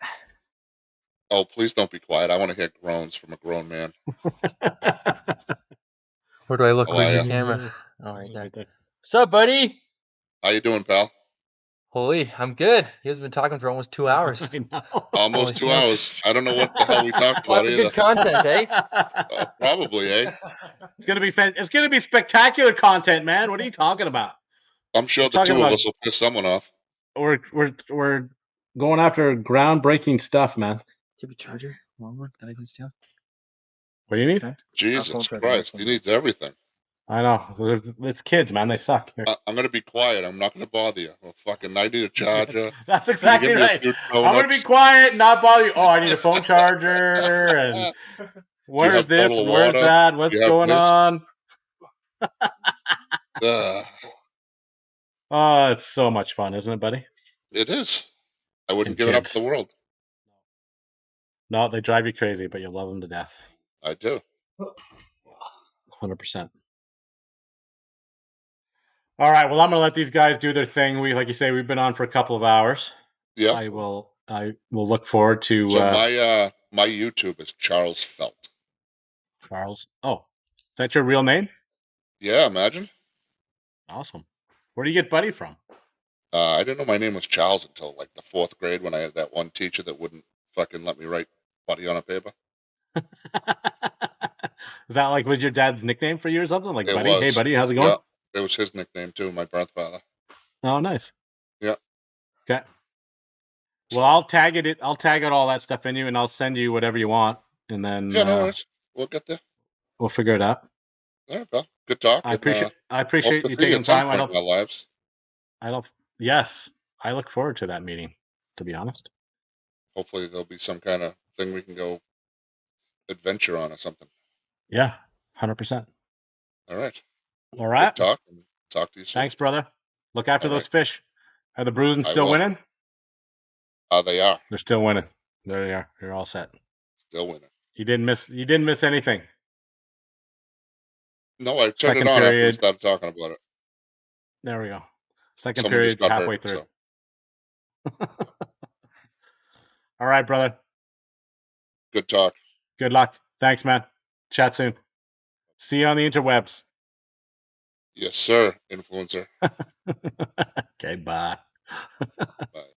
oh, please don't be quiet. I want to hear groans from a grown man. Where do I look? How Where's are the ya? camera? Oh, right there. Right there. What's up, buddy? How you doing, pal? Holy, I'm good. He has been talking for almost 2 hours. I know. Almost Holy 2 hours. I don't know what the hell we talked about Lots of either. good content, eh? Probably, eh? It's gonna be spectacular content, man. What are you talking about? I'm sure We're the talking two of about us will piss someone off. we're going after groundbreaking stuff, man. Do you have a charger? One more that I can steal? What do you need? Okay. Jesus Christ, he needs everything. I know. It's kids, man. They suck. Here. I'm going to be quiet. I'm not going to bother you. Well, fucking, I need a charger. That's Can you exactly give me a right. few I'm gonna be donuts? quiet, and not bother you. Oh, I need a phone charger, and Do you where's have this total and where's water? that? Do What's you have going this? on? Ugh. Oh, it's so much fun, isn't it, buddy? It is. I wouldn't And give it up kids. for the world. No, they drive you crazy, but you love them to death. I do. 100%. All right. Well, I'm gonna let these guys do their thing. Like you say, we've been on for a couple of hours. Yeah. I will look forward to So my YouTube is Charles Felt. Charles. Oh, is that your real name? Yeah, imagine. Awesome. Where do you get Buddy from? I didn't know my name was Charles until like the 4th grade when I had that one teacher that wouldn't fucking let me write Buddy on a paper. Is that like was your dad's nickname for you or something? Like It Buddy? Hey, was. Buddy, how's it going? Yeah, it was his nickname too, my grandfather. Oh, nice. Yeah. Okay. So, Well, I'll tag it. I'll tag all that stuff in you, and I'll send you whatever you want, and then yeah, no worries. We'll get there. we'll figure it out. All right, pal. Good talk. I And, appreciate hope to you see you taking at some time. point in our lives. Yes, I look forward to that meeting. To be honest. Hopefully, there'll be some kind of thing we can go adventure on or something. Yeah, 100%. All right. All right. Good talk. And talk to you soon. Thanks, brother. Look after All those right. fish. Are the Bruising I still will. winning? They are. They're still winning. There they are. They're all set. Still winning. You didn't miss anything. No, I turned Second it on after we period. started talking about it. There we go. Second Someone period, just got halfway hurt. through. So. All right, brother. Good talk. Good luck. Thanks, man. Chat soon. See you on the interwebs. Yes, sir, influencer. Okay, bye. Bye.